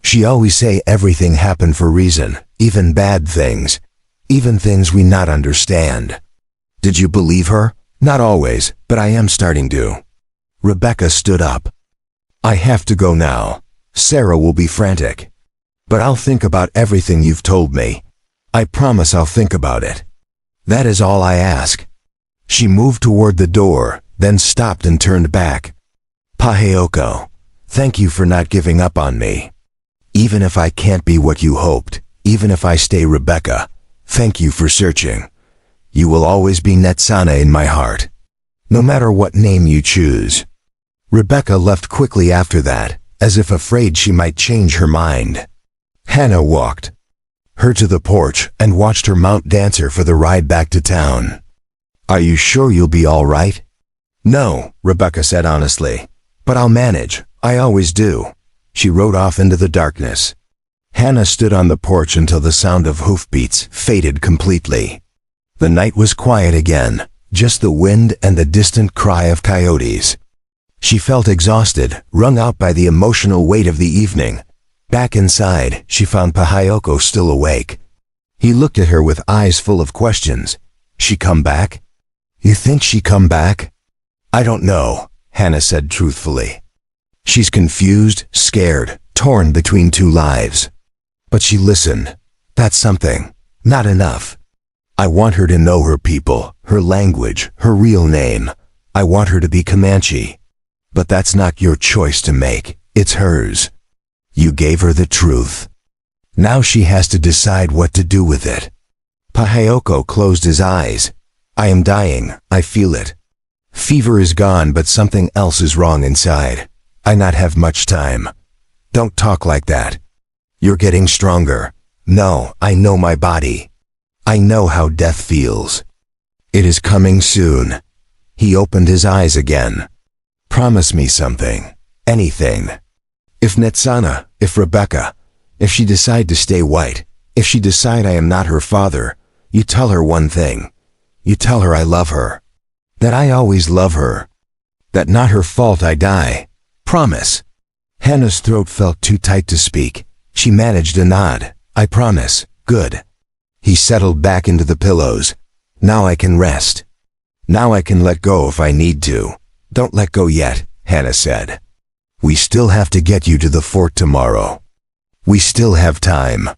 She always say everything happened for reason, even bad things, even things we not understand. Did you believe her? Not always, but I am starting to. Rebecca stood up. I have to go now. Sarah will be frantic. But I'll think about everything you've told me. I promise I'll think about it. That is all I ask. She moved toward the door, then stopped and turned back. Paheoko, thank you for not giving up on me. Even if I can't be what you hoped, even if I stay Rebecca, thank you for searching. You will always be Netsana in my heart. No matter what name you choose. Rebecca left quickly after that, as if afraid she might change her mind. Hannah walked her to the porch and watched her mount Dancer for the ride back to town. Are you sure you'll be all right? No, Rebecca said honestly. But I'll manage. I always do. She rode off into the darkness. Hannah stood on the porch until the sound of hoofbeats faded completely. The night was quiet again, just the wind and the distant cry of coyotes. She felt exhausted, wrung out by the emotional weight of the evening. Back inside, she found Paheoko still awake. He looked at her with eyes full of questions. She come back? You think she come back? I don't know, Hannah said truthfully. She's confused, scared, torn between two lives. But she listened. That's something. Not enough. I want her to know her people, her language, her real name. I want her to be Comanche. But that's not your choice to make. It's hers. You gave her the truth. Now she has to decide what to do with it. Paheoko closed his eyes. I am dying. I feel it. Fever is gone, but something else is wrong inside. I not have much time. Don't talk like that. You're getting stronger. No, I know my body. I know how death feels. It is coming soon. He opened his eyes again. Promise me something. Anything. If Netsana, if Rebecca, if she decide to stay white, if she decide I am not her father, you tell her one thing. You tell her I love her. That I always love her. That not her fault I die. Promise. Hannah's throat felt too tight to speak. She managed a nod. I promise. Good. He settled back into the pillows. Now I can rest. Now I can let go if I need to. Don't let go yet, Hannah said. We still have to get you to the fort tomorrow. We still have time.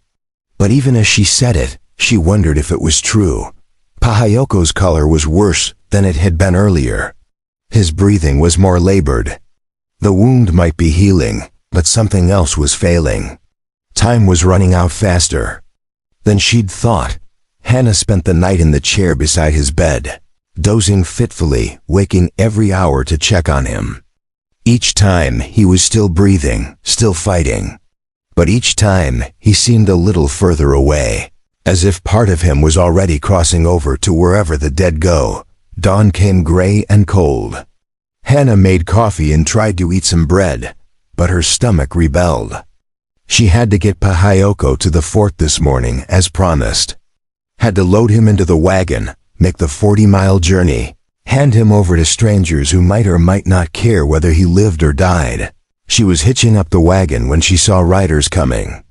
But even as she said it, she wondered if it was true. Paheoko's color was worse than it had been earlier. His breathing was more labored. The wound might be healing, but something else was failing. Time was running out faster than she'd thought. Hannah spent the night in the chair beside his bed, dozing fitfully, waking every hour to check on him. Each time he was still breathing, still fighting. But each time he seemed a little further away, as if part of him was already crossing over to wherever the dead go. Dawn came gray and cold. Hannah made coffee and tried to eat some bread, but her stomach rebelled. She had to get Paheoko to the fort this morning, as promised. Had to load him into the wagon, make the 40-mile journey, hand him over to strangers who might or might not care whether he lived or died. She was hitching up the wagon when she saw riders coming.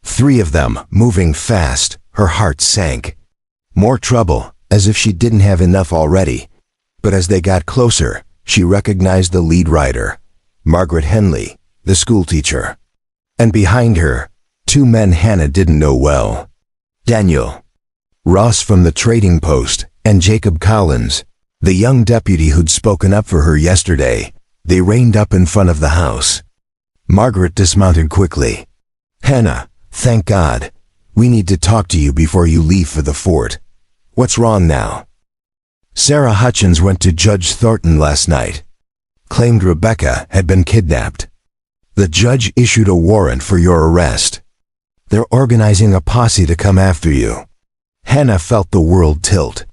3 of them, moving fast. Her heart sank. More trouble, as if she didn't have enough already. But as they got closer, she recognized the lead rider, Margaret Henley, the schoolteacher. And behind her, 2 men Hannah didn't know well. Daniel Ross from the trading post, and Jacob Collins, the young deputy who'd spoken up for her yesterday. They reined up in front of the house. Margaret dismounted quickly. Hannah, Thank God. We need to talk to you before you leave for the fort. What's wrong now? Sarah Hutchins went to Judge Thornton last night. Claimed Rebecca had been kidnapped. The judge issued a warrant for your arrest. They're organizing a posse to come after you. Hannah felt the world tilt.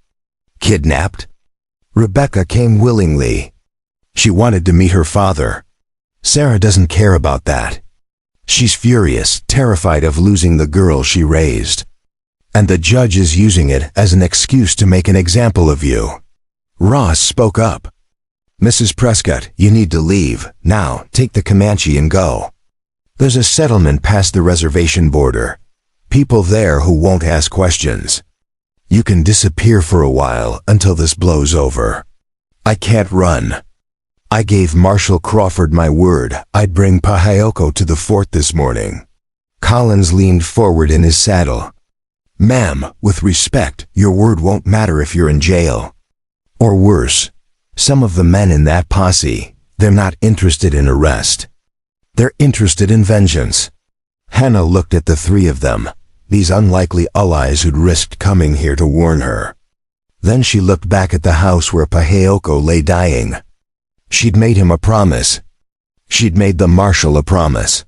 Kidnapped? Rebecca came willingly. She wanted to meet her father. Sarah doesn't care about that. She's furious, terrified of losing the girl she raised. And the judge is using it as an excuse to make an example of you. Ross spoke up. Mrs. Prescott, you need to leave. Now, take the Comanche and go. There's a settlement past the reservation border. People there who won't ask questions. You can disappear for a while until this blows over. I can't run. I gave Marshal Crawford my word I'd bring Pahayoko to the fort this morning. Collins leaned forward in his saddle. Ma'am, with respect, your word won't matter if you're in jail. Or worse, some of the men in that posse, they're not interested in arrest. They're interested in vengeance. Hannah looked at the three of them, these unlikely allies who'd risked coming here to warn her. Then she looked back at the house where Pahayoko lay dying. She'd made him a promise. She'd made the marshal a promise.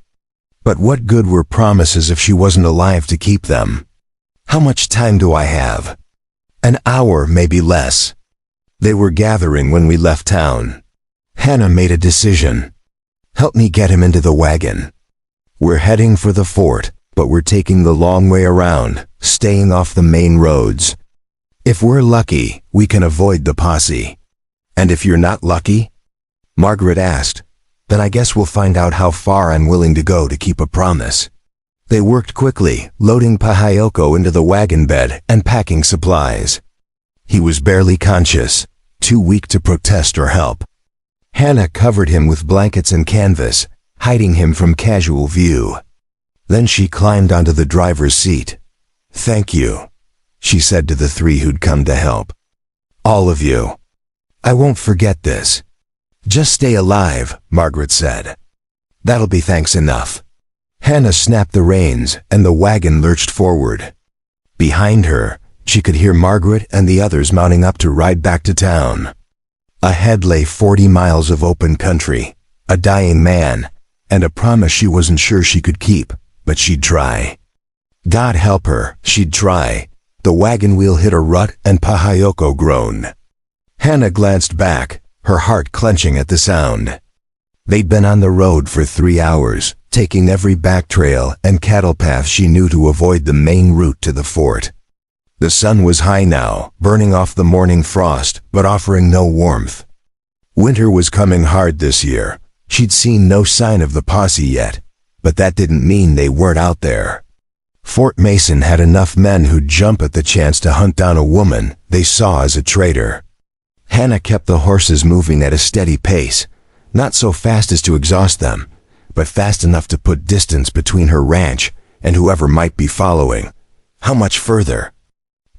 But what good were promises if she wasn't alive to keep them? How much time do I have? An hour, maybe less. They were gathering when we left town. Hannah made a decision. Help me get him into the wagon. We're heading for the fort, but we're taking the long way around, staying off the main roads. If we're lucky, we can avoid the posse. And if you're not lucky? Margaret asked. Then I guess we'll find out how far I'm willing to go to keep a promise. They worked quickly, loading Pahayoko into the wagon bed and packing supplies. He was barely conscious, too weak to protest or help. Hannah covered him with blankets and canvas, hiding him from casual view. Then she climbed onto the driver's seat. Thank you, she said to the three who'd come to help. All of you. I won't forget this. Just stay alive, Margaret said. That'll be thanks enough. Hannah snapped the reins, and the wagon lurched forward. Behind her, she could hear Margaret and the others mounting up to ride back to town. Ahead lay 40 miles of open country, a dying man, and a promise she wasn't sure she could keep, but she'd try. God help her, she'd try. The wagon wheel hit a rut and Pahayoko groaned. Hannah glanced back, her heart clenching at the sound. They'd been on the road for 3 hours, taking every back trail and cattle path she knew to avoid the main route to the fort. The sun was high now, burning off the morning frost, but offering no warmth. Winter was coming hard this year. She'd seen no sign of the posse yet, but that didn't mean they weren't out there. Fort Mason had enough men who'd jump at the chance to hunt down a woman they saw as a traitor. Hannah kept the horses moving at a steady pace, not so fast as to exhaust them, but fast enough to put distance between her ranch and whoever might be following. How much further?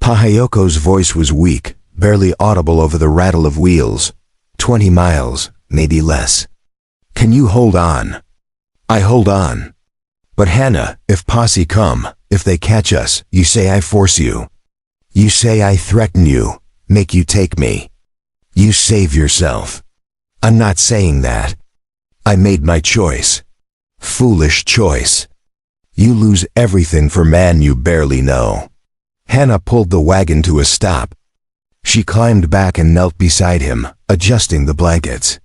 Pahayoko's voice was weak, barely audible over the rattle of wheels. 20 miles, maybe less. Can you hold on? I hold on. But Hannah, if posse come, if they catch us, you say I force you. You say I threaten you, make you take me. You save yourself. I'm not saying that. I made my choice. Foolish choice. You lose everything for man you barely know. Hannah pulled the wagon to a stop. She climbed back and knelt beside him, adjusting the blankets.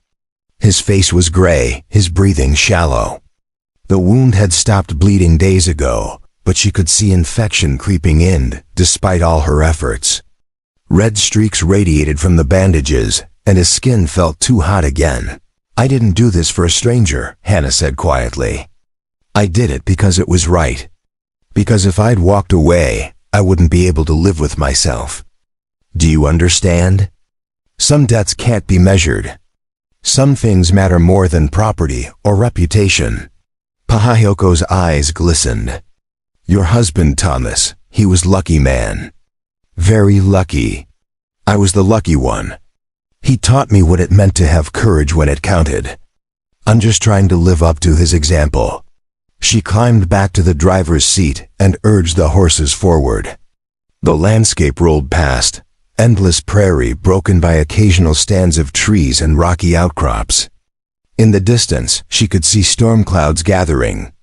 His face was gray, his breathing shallow. The wound had stopped bleeding days ago, but she could see infection creeping in, despite all her efforts. Red streaks radiated from the bandages, and his skin felt too hot again. I didn't do this for a stranger, Hannah said quietly. I did it because it was right. Because if I'd walked away, I wouldn't be able to live with myself. Do you understand? Some debts can't be measured. Some things matter more than property or reputation. Pahayoko's eyes glistened. Your husband, Thomas, he was lucky man. Very lucky. I was the lucky one. He taught me what it meant to have courage when it counted. I'm just trying to live up to his example. She climbed back to the driver's seat and urged the horses forward. The landscape rolled past, endless prairie broken by occasional stands of trees and rocky outcrops. In the distance, she could see storm clouds gathering.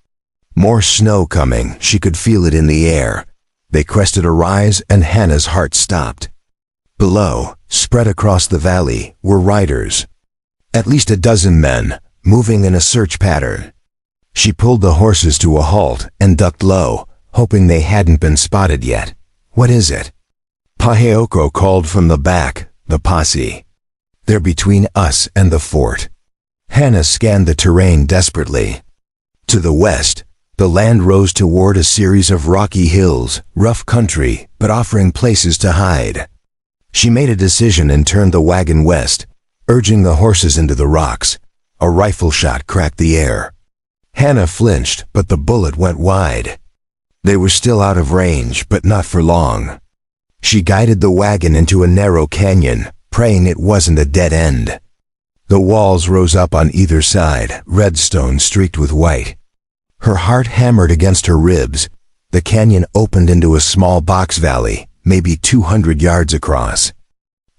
More snow coming, she could feel it in the air. They crested a rise and Hannah's heart stopped. Below, spread across the valley, were riders. At least a dozen men, moving in a search pattern. She pulled the horses to a halt and ducked low, hoping they hadn't been spotted yet. "What is it?" Paheoko called from the back, the posse. "They're between us and the fort." Hannah scanned the terrain desperately. To the west, the land rose toward a series of rocky hills, rough country, but offering places to hide. She made a decision and turned the wagon west, urging the horses into the rocks. A rifle shot cracked the air. Hannah flinched, but the bullet went wide. They were still out of range, but not for long. She guided the wagon into a narrow canyon, praying it wasn't a dead end. The walls rose up on either side, red stone streaked with white. Her heart hammered against her ribs. The canyon opened into a small box valley, maybe 200 yards across.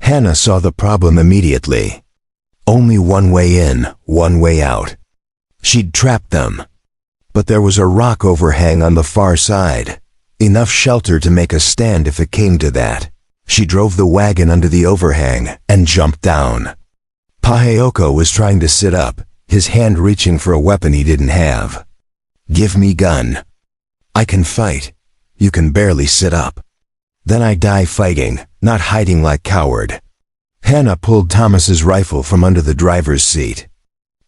Hannah saw the problem immediately. Only one way in, one way out. She'd trapped them. But there was a rock overhang on the far side, enough shelter to make a stand if it came to that. She drove the wagon under the overhang and jumped down. Paheoko was trying to sit up, his hand reaching for a weapon he didn't have. "Give me gun. I can fight. You can barely sit up." "Then I die fighting, not hiding like coward." Hannah pulled Thomas's rifle from under the driver's seat.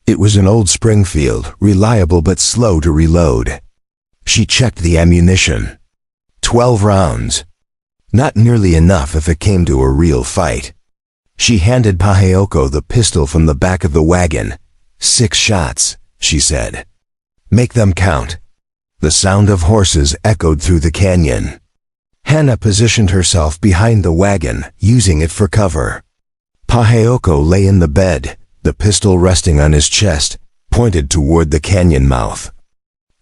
It was an old Springfield, reliable but slow to reload. She checked the ammunition. 12 rounds. Not nearly enough if it came to a real fight. She handed Paheoko the pistol from the back of the wagon. 6 shots, she said. "Make them count." The sound of horses echoed through the canyon. Hannah positioned herself behind the wagon, using it for cover. Paheoko lay in the bed, the pistol resting on his chest, pointed toward the canyon mouth.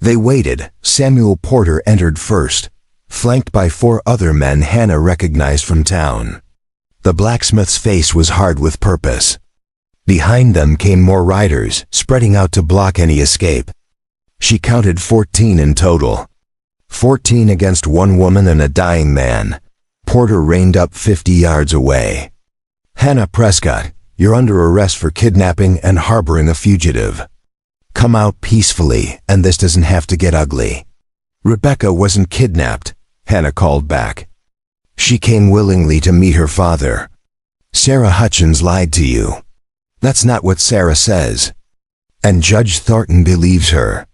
They waited. Samuel Porter entered first, flanked by 4 other men Hannah recognized from town. The blacksmith's face was hard with purpose. Behind them came more riders, spreading out to block any escape. She counted 14 in total. 14 against 1 woman and a dying man. Porter reined up 50 yards away. "Hannah Prescott, you're under arrest for kidnapping and harboring a fugitive. Come out peacefully, and this doesn't have to get ugly." "Rebecca wasn't kidnapped," Hannah called back. "She came willingly to meet her father." "Sarah Hutchins lied to you." "That's not what Sarah says." "And Judge Thornton believes her."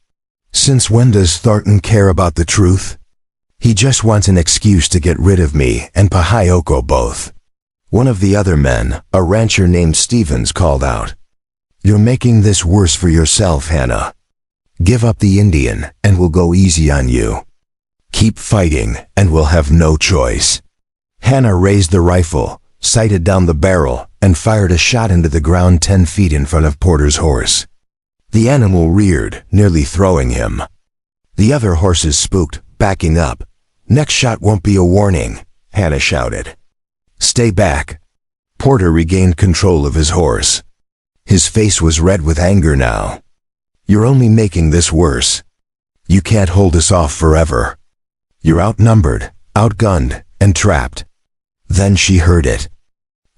"Since when does Thornton care about the truth?" "He just wants an excuse to get rid of me and Paheoko both." One of the other men, a rancher named Stevens, called out, "You're making this worse for yourself, Hannah. Give up the Indian, and we'll go easy on you. Keep fighting, and we'll have no choice." Hannah raised the rifle, sighted down the barrel, and fired a shot into the ground 10 feet in front of Porter's horse. The animal reared, nearly throwing him. The other horses spooked, backing up. "Next shot won't be a warning," Hannah shouted. "Stay back." Porter regained control of his horse. His face was red with anger now. "You're only making this worse. You can't hold us off forever. You're outnumbered, outgunned, and trapped." Then she heard it.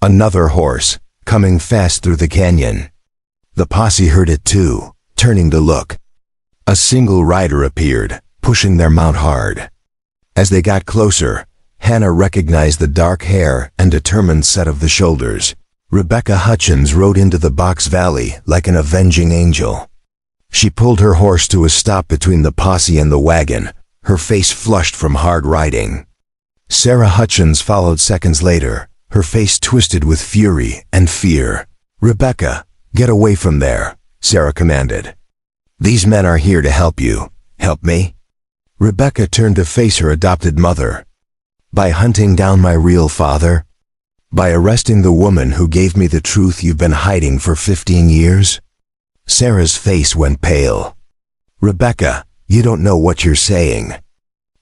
Another horse, coming fast through the canyon. The posse heard it too, turning to look. A single rider appeared, pushing their mount hard. As they got closer, Hannah recognized the dark hair and determined set of the shoulders. Rebecca Hutchins rode into the box valley like an avenging angel. She pulled her horse to a stop between the posse and the wagon, her face flushed from hard riding. Sarah Hutchins followed seconds later, her face twisted with fury and fear. "Rebecca, get away from there," Sarah commanded. "These men are here to help you. Help me." Rebecca turned to face her adopted mother. "By hunting down my real father? By arresting the woman who gave me the truth you've been hiding for 15 years? Sarah's face went pale. "Rebecca, you don't know what you're saying.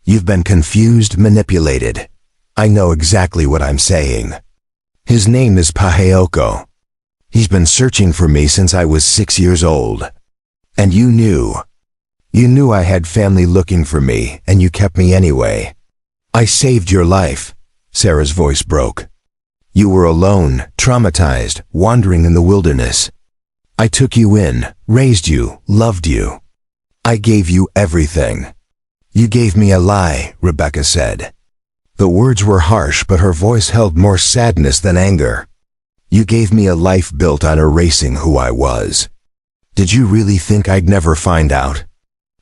You've been confused, manipulated. I know exactly what I'm saying. His name is Paheoko. He's been searching for me since I was 6 years old. And you knew. You knew I had family looking for me, and you kept me anyway. I saved your life. Sarah's voice broke. You were alone, traumatized, wandering in the wilderness. I took you in, raised you, loved you. I gave you everything. You gave me a lie, Rebecca said. The words were harsh, but her voice held more sadness than anger. You gave me a life built on erasing who I was. Did you really think I'd never find out?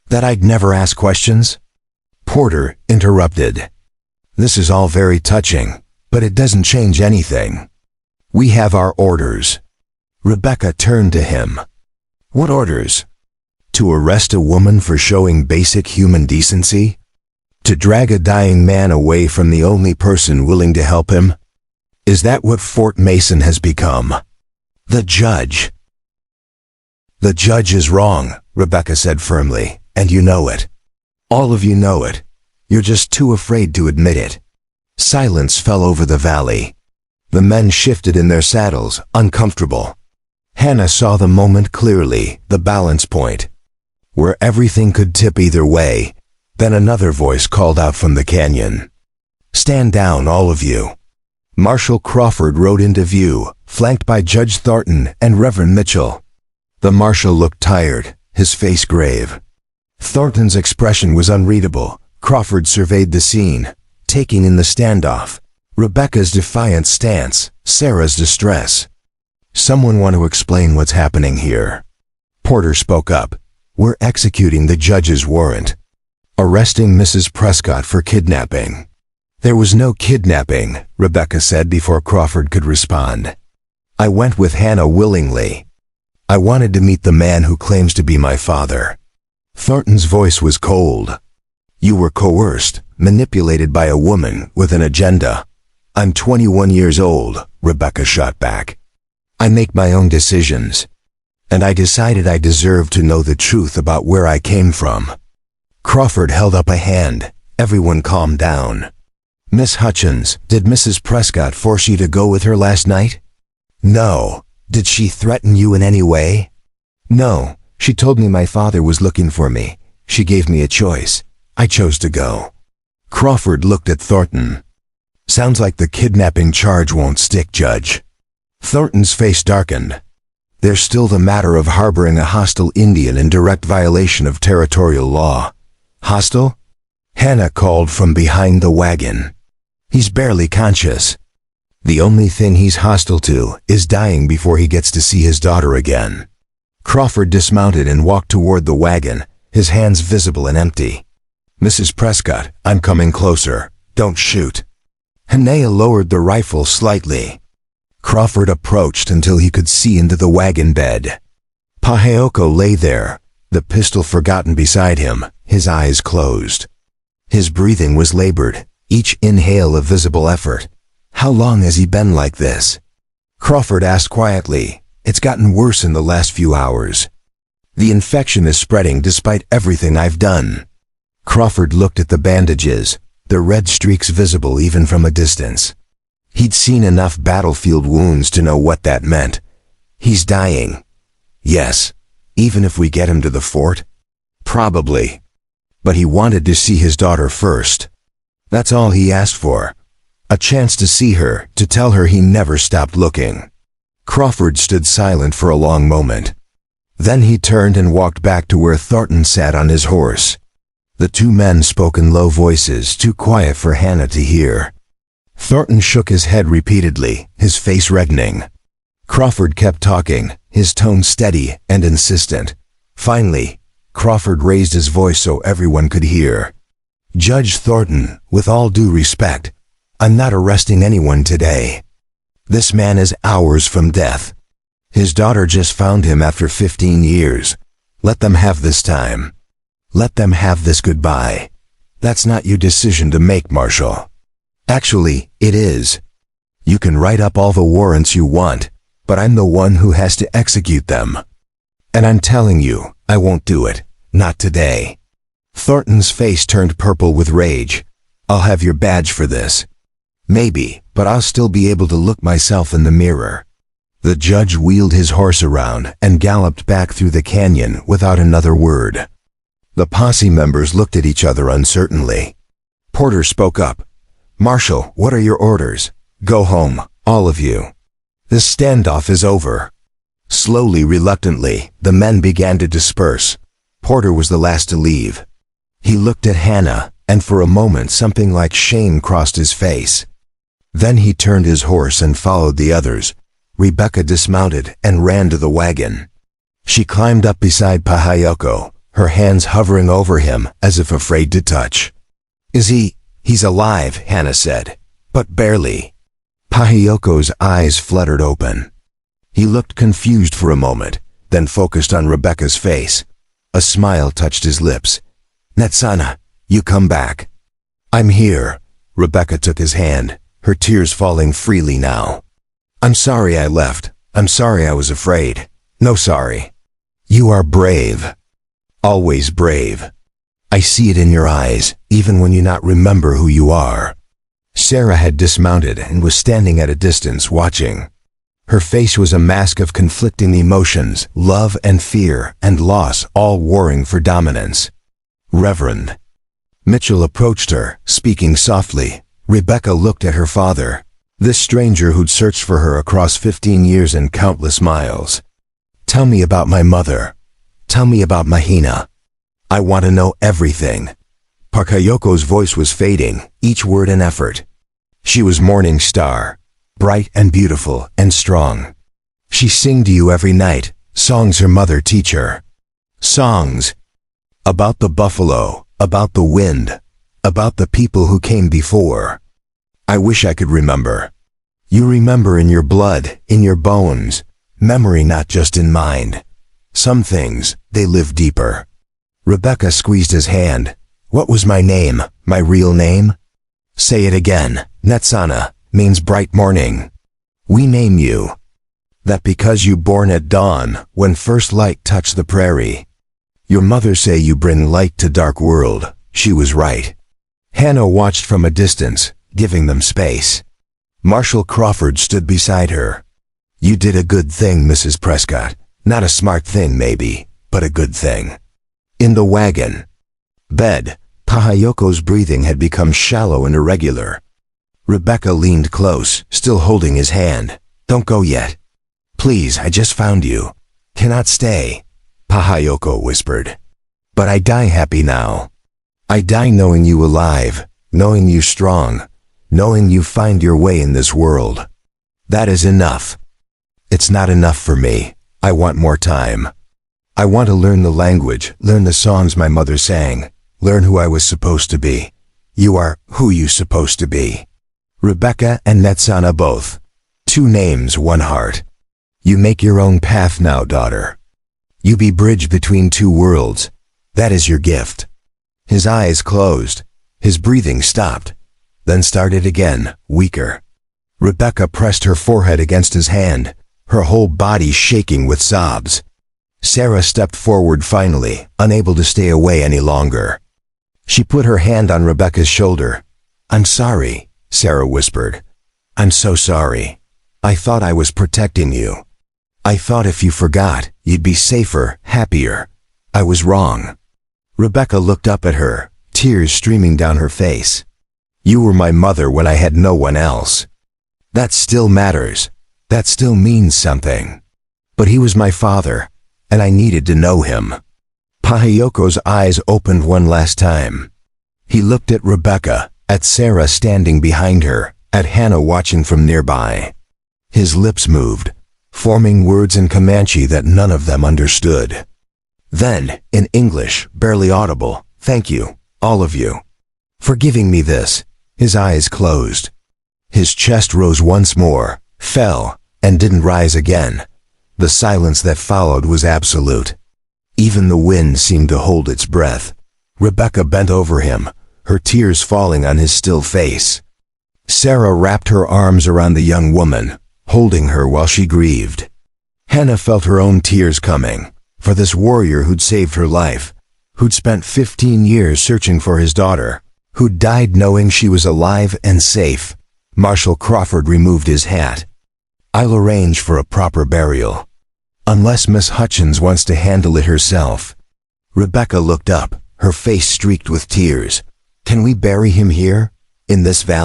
That I'd never ask questions? Porter interrupted. This is all very touching, but it doesn't change anything. We have our orders. Rebecca turned to him. What orders? To arrest a woman for showing basic human decency? To drag a dying man away from the only person willing to help him? Is that what Fort Mason has become? The judge. The judge is wrong, Rebecca said firmly, and you know it. All of you know it. You're just too afraid to admit it. Silence fell over the valley. The men shifted in their saddles, uncomfortable. Hannah saw the moment clearly, the balance point, where everything could tip either way. Then another voice called out from the canyon. Stand down, all of you. Marshal Crawford rode into view, flanked by Judge Thornton and Reverend Mitchell. The marshal looked tired, his face grave. Thornton's expression was unreadable. Crawford surveyed the scene, taking in the standoff, Rebecca's defiant stance, Sarah's distress. Someone want to explain what's happening here? Porter spoke up. We're executing the judge's warrant. Arresting Mrs. Prescott for kidnapping. There was no kidnapping, Rebecca said before Crawford could respond. I went with Hannah willingly. I wanted to meet the man who claims to be my father. Thornton's voice was cold. You were coerced, manipulated by a woman with an agenda. I'm 21 years old, Rebecca shot back. I make my own decisions. And I decided I deserved to know the truth about where I came from. Crawford held up a hand. Everyone calmed down. Miss Hutchins, did Mrs. Prescott force you to go with her last night? No. Did she threaten you in any way? No. She told me my father was looking for me. She gave me a choice. I chose to go. Crawford looked at Thornton. Sounds like the kidnapping charge won't stick, Judge. Thornton's face darkened. There's still the matter of harboring a hostile Indian in direct violation of territorial law. Hostile? Hannah called from behind the wagon. He's barely conscious. The only thing he's hostile to is dying before he gets to see his daughter again. Crawford dismounted and walked toward the wagon, his hands visible and empty. Mrs. Prescott, I'm coming closer. Don't shoot. Hannah lowered the rifle slightly. Crawford approached until he could see into the wagon bed. Paheoko lay there, the pistol forgotten beside him, his eyes closed. His breathing was labored, each inhale a visible effort. How long has he been like this? Crawford asked quietly. It's gotten worse in the last few hours. The infection is spreading despite everything I've done. Crawford looked at the bandages, the red streaks visible even from a distance. He'd seen enough battlefield wounds to know what that meant. He's dying. Yes, even if we get him to the fort? Probably. But he wanted to see his daughter first. That's all he asked for. A chance to see her, to tell her he never stopped looking. Crawford stood silent for a long moment. Then he turned and walked back to where Thornton sat on his horse. The two men spoke in low voices, too quiet for Hannah to hear. Thornton shook his head repeatedly, his face reddening. Crawford kept talking, his tone steady and insistent. Finally, Crawford raised his voice so everyone could hear. Judge Thornton, with all due respect, I'm not arresting anyone today. This man is hours from death. His daughter just found him after 15 years. Let them have this time. Let them have this goodbye. That's not your decision to make, Marshal. Actually, it is. You can write up all the warrants you want, but I'm the one who has to execute them. And I'm telling you, I won't do it. Not today. Thornton's face turned purple with rage. I'll have your badge for this. Maybe, but I'll still be able to look myself in the mirror. The judge wheeled his horse around and galloped back through the canyon without another word. The posse members looked at each other uncertainly. Porter spoke up. Marshal, what are your orders? Go home, all of you. This standoff is over. Slowly, reluctantly, the men began to disperse. Porter was the last to leave. He looked at Hannah, and for a moment something like shame crossed his face. Then he turned his horse and followed the others. Rebecca dismounted and ran to the wagon. She climbed up beside Pahayoko, her hands hovering over him as if afraid to touch. He's alive, Hannah said, but barely. Pahayoko's eyes fluttered open. He looked confused for a moment, then focused on Rebecca's face. A smile touched his lips. Netsana, you come back. I'm here. Rebecca took his hand, her tears falling freely now. I'm sorry I left. I'm sorry I was afraid. No sorry. You are brave. Always brave. I see it in your eyes, even when you not remember who you are. Sarah had dismounted and was standing at a distance watching. Her face was a mask of conflicting emotions, love and fear and loss all warring for dominance. Reverend. Mitchell approached her, speaking softly. Rebecca looked at her father, this stranger who'd searched for her across 15 years and countless miles. Tell me about my mother. Tell me about Mahina. I want to know everything. Pakayoko's voice was fading, each word an effort. She was morning star, bright and beautiful and strong. She sing to you every night, songs her mother teach her. Songs. About the buffalo, about the wind, about the people who came before. I wish I could remember. You remember in your blood, in your bones, memory not just in mind. Some things, they live deeper. Rebecca squeezed his hand. What was my name, my real name? Say it again. Netsana means bright morning. We name you. That because you born at dawn, when first light touched the prairie. Your mother say you bring light to dark world. She was right. Hannah watched from a distance, giving them space. Marshal Crawford stood beside her. You did a good thing, Mrs. Prescott. Not a smart thing, maybe, but a good thing. In the wagon. Bed. Pahayoko's breathing had become shallow and irregular. Rebecca leaned close, still holding his hand. Don't go yet. Please, I just found you. Cannot stay, Pahayoko whispered. But I die happy now. I die knowing you alive, knowing you strong, knowing you find your way in this world. That is enough. It's not enough for me. I want more time. I want to learn the language, learn the songs my mother sang, learn who I was supposed to be. You are who you supposed to be. Rebecca and Netsana both. Two names, one heart. You make your own path now, daughter. You be bridge between two worlds. That is your gift. His eyes closed. His breathing stopped, then started again, weaker. Rebecca pressed her forehead against his hand, her whole body shaking with sobs. Sarah stepped forward finally, unable to stay away any longer. She put her hand on Rebecca's shoulder. I'm sorry, Sarah whispered. I'm so sorry. I thought I was protecting you. I thought if you forgot, you'd be safer, happier. I was wrong. Rebecca looked up at her, tears streaming down her face. You were my mother when I had no one else. That still matters. That still means something. But he was my father, and I needed to know him. Pahayoko's eyes opened one last time. He looked at Rebecca, at Sarah standing behind her, at Hannah watching from nearby. His lips moved, forming words in Comanche that none of them understood. Then, in English, barely audible, thank you, all of you, for giving me this. His eyes closed. His chest rose once more, fell, and didn't rise again. The silence that followed was absolute. Even the wind seemed to hold its breath. Rebecca bent over him, her tears falling on his still face. Sarah wrapped her arms around the young woman, holding her while she grieved. Hannah felt her own tears coming, for this warrior who'd saved her life, who'd spent 15 years searching for his daughter, who'd died knowing she was alive and safe. Marshal Crawford removed his hat. "I'll arrange for a proper burial. Unless Miss Hutchins wants to handle it herself." Rebecca looked up, her face streaked with tears. "Can we bury him here? In this valley?"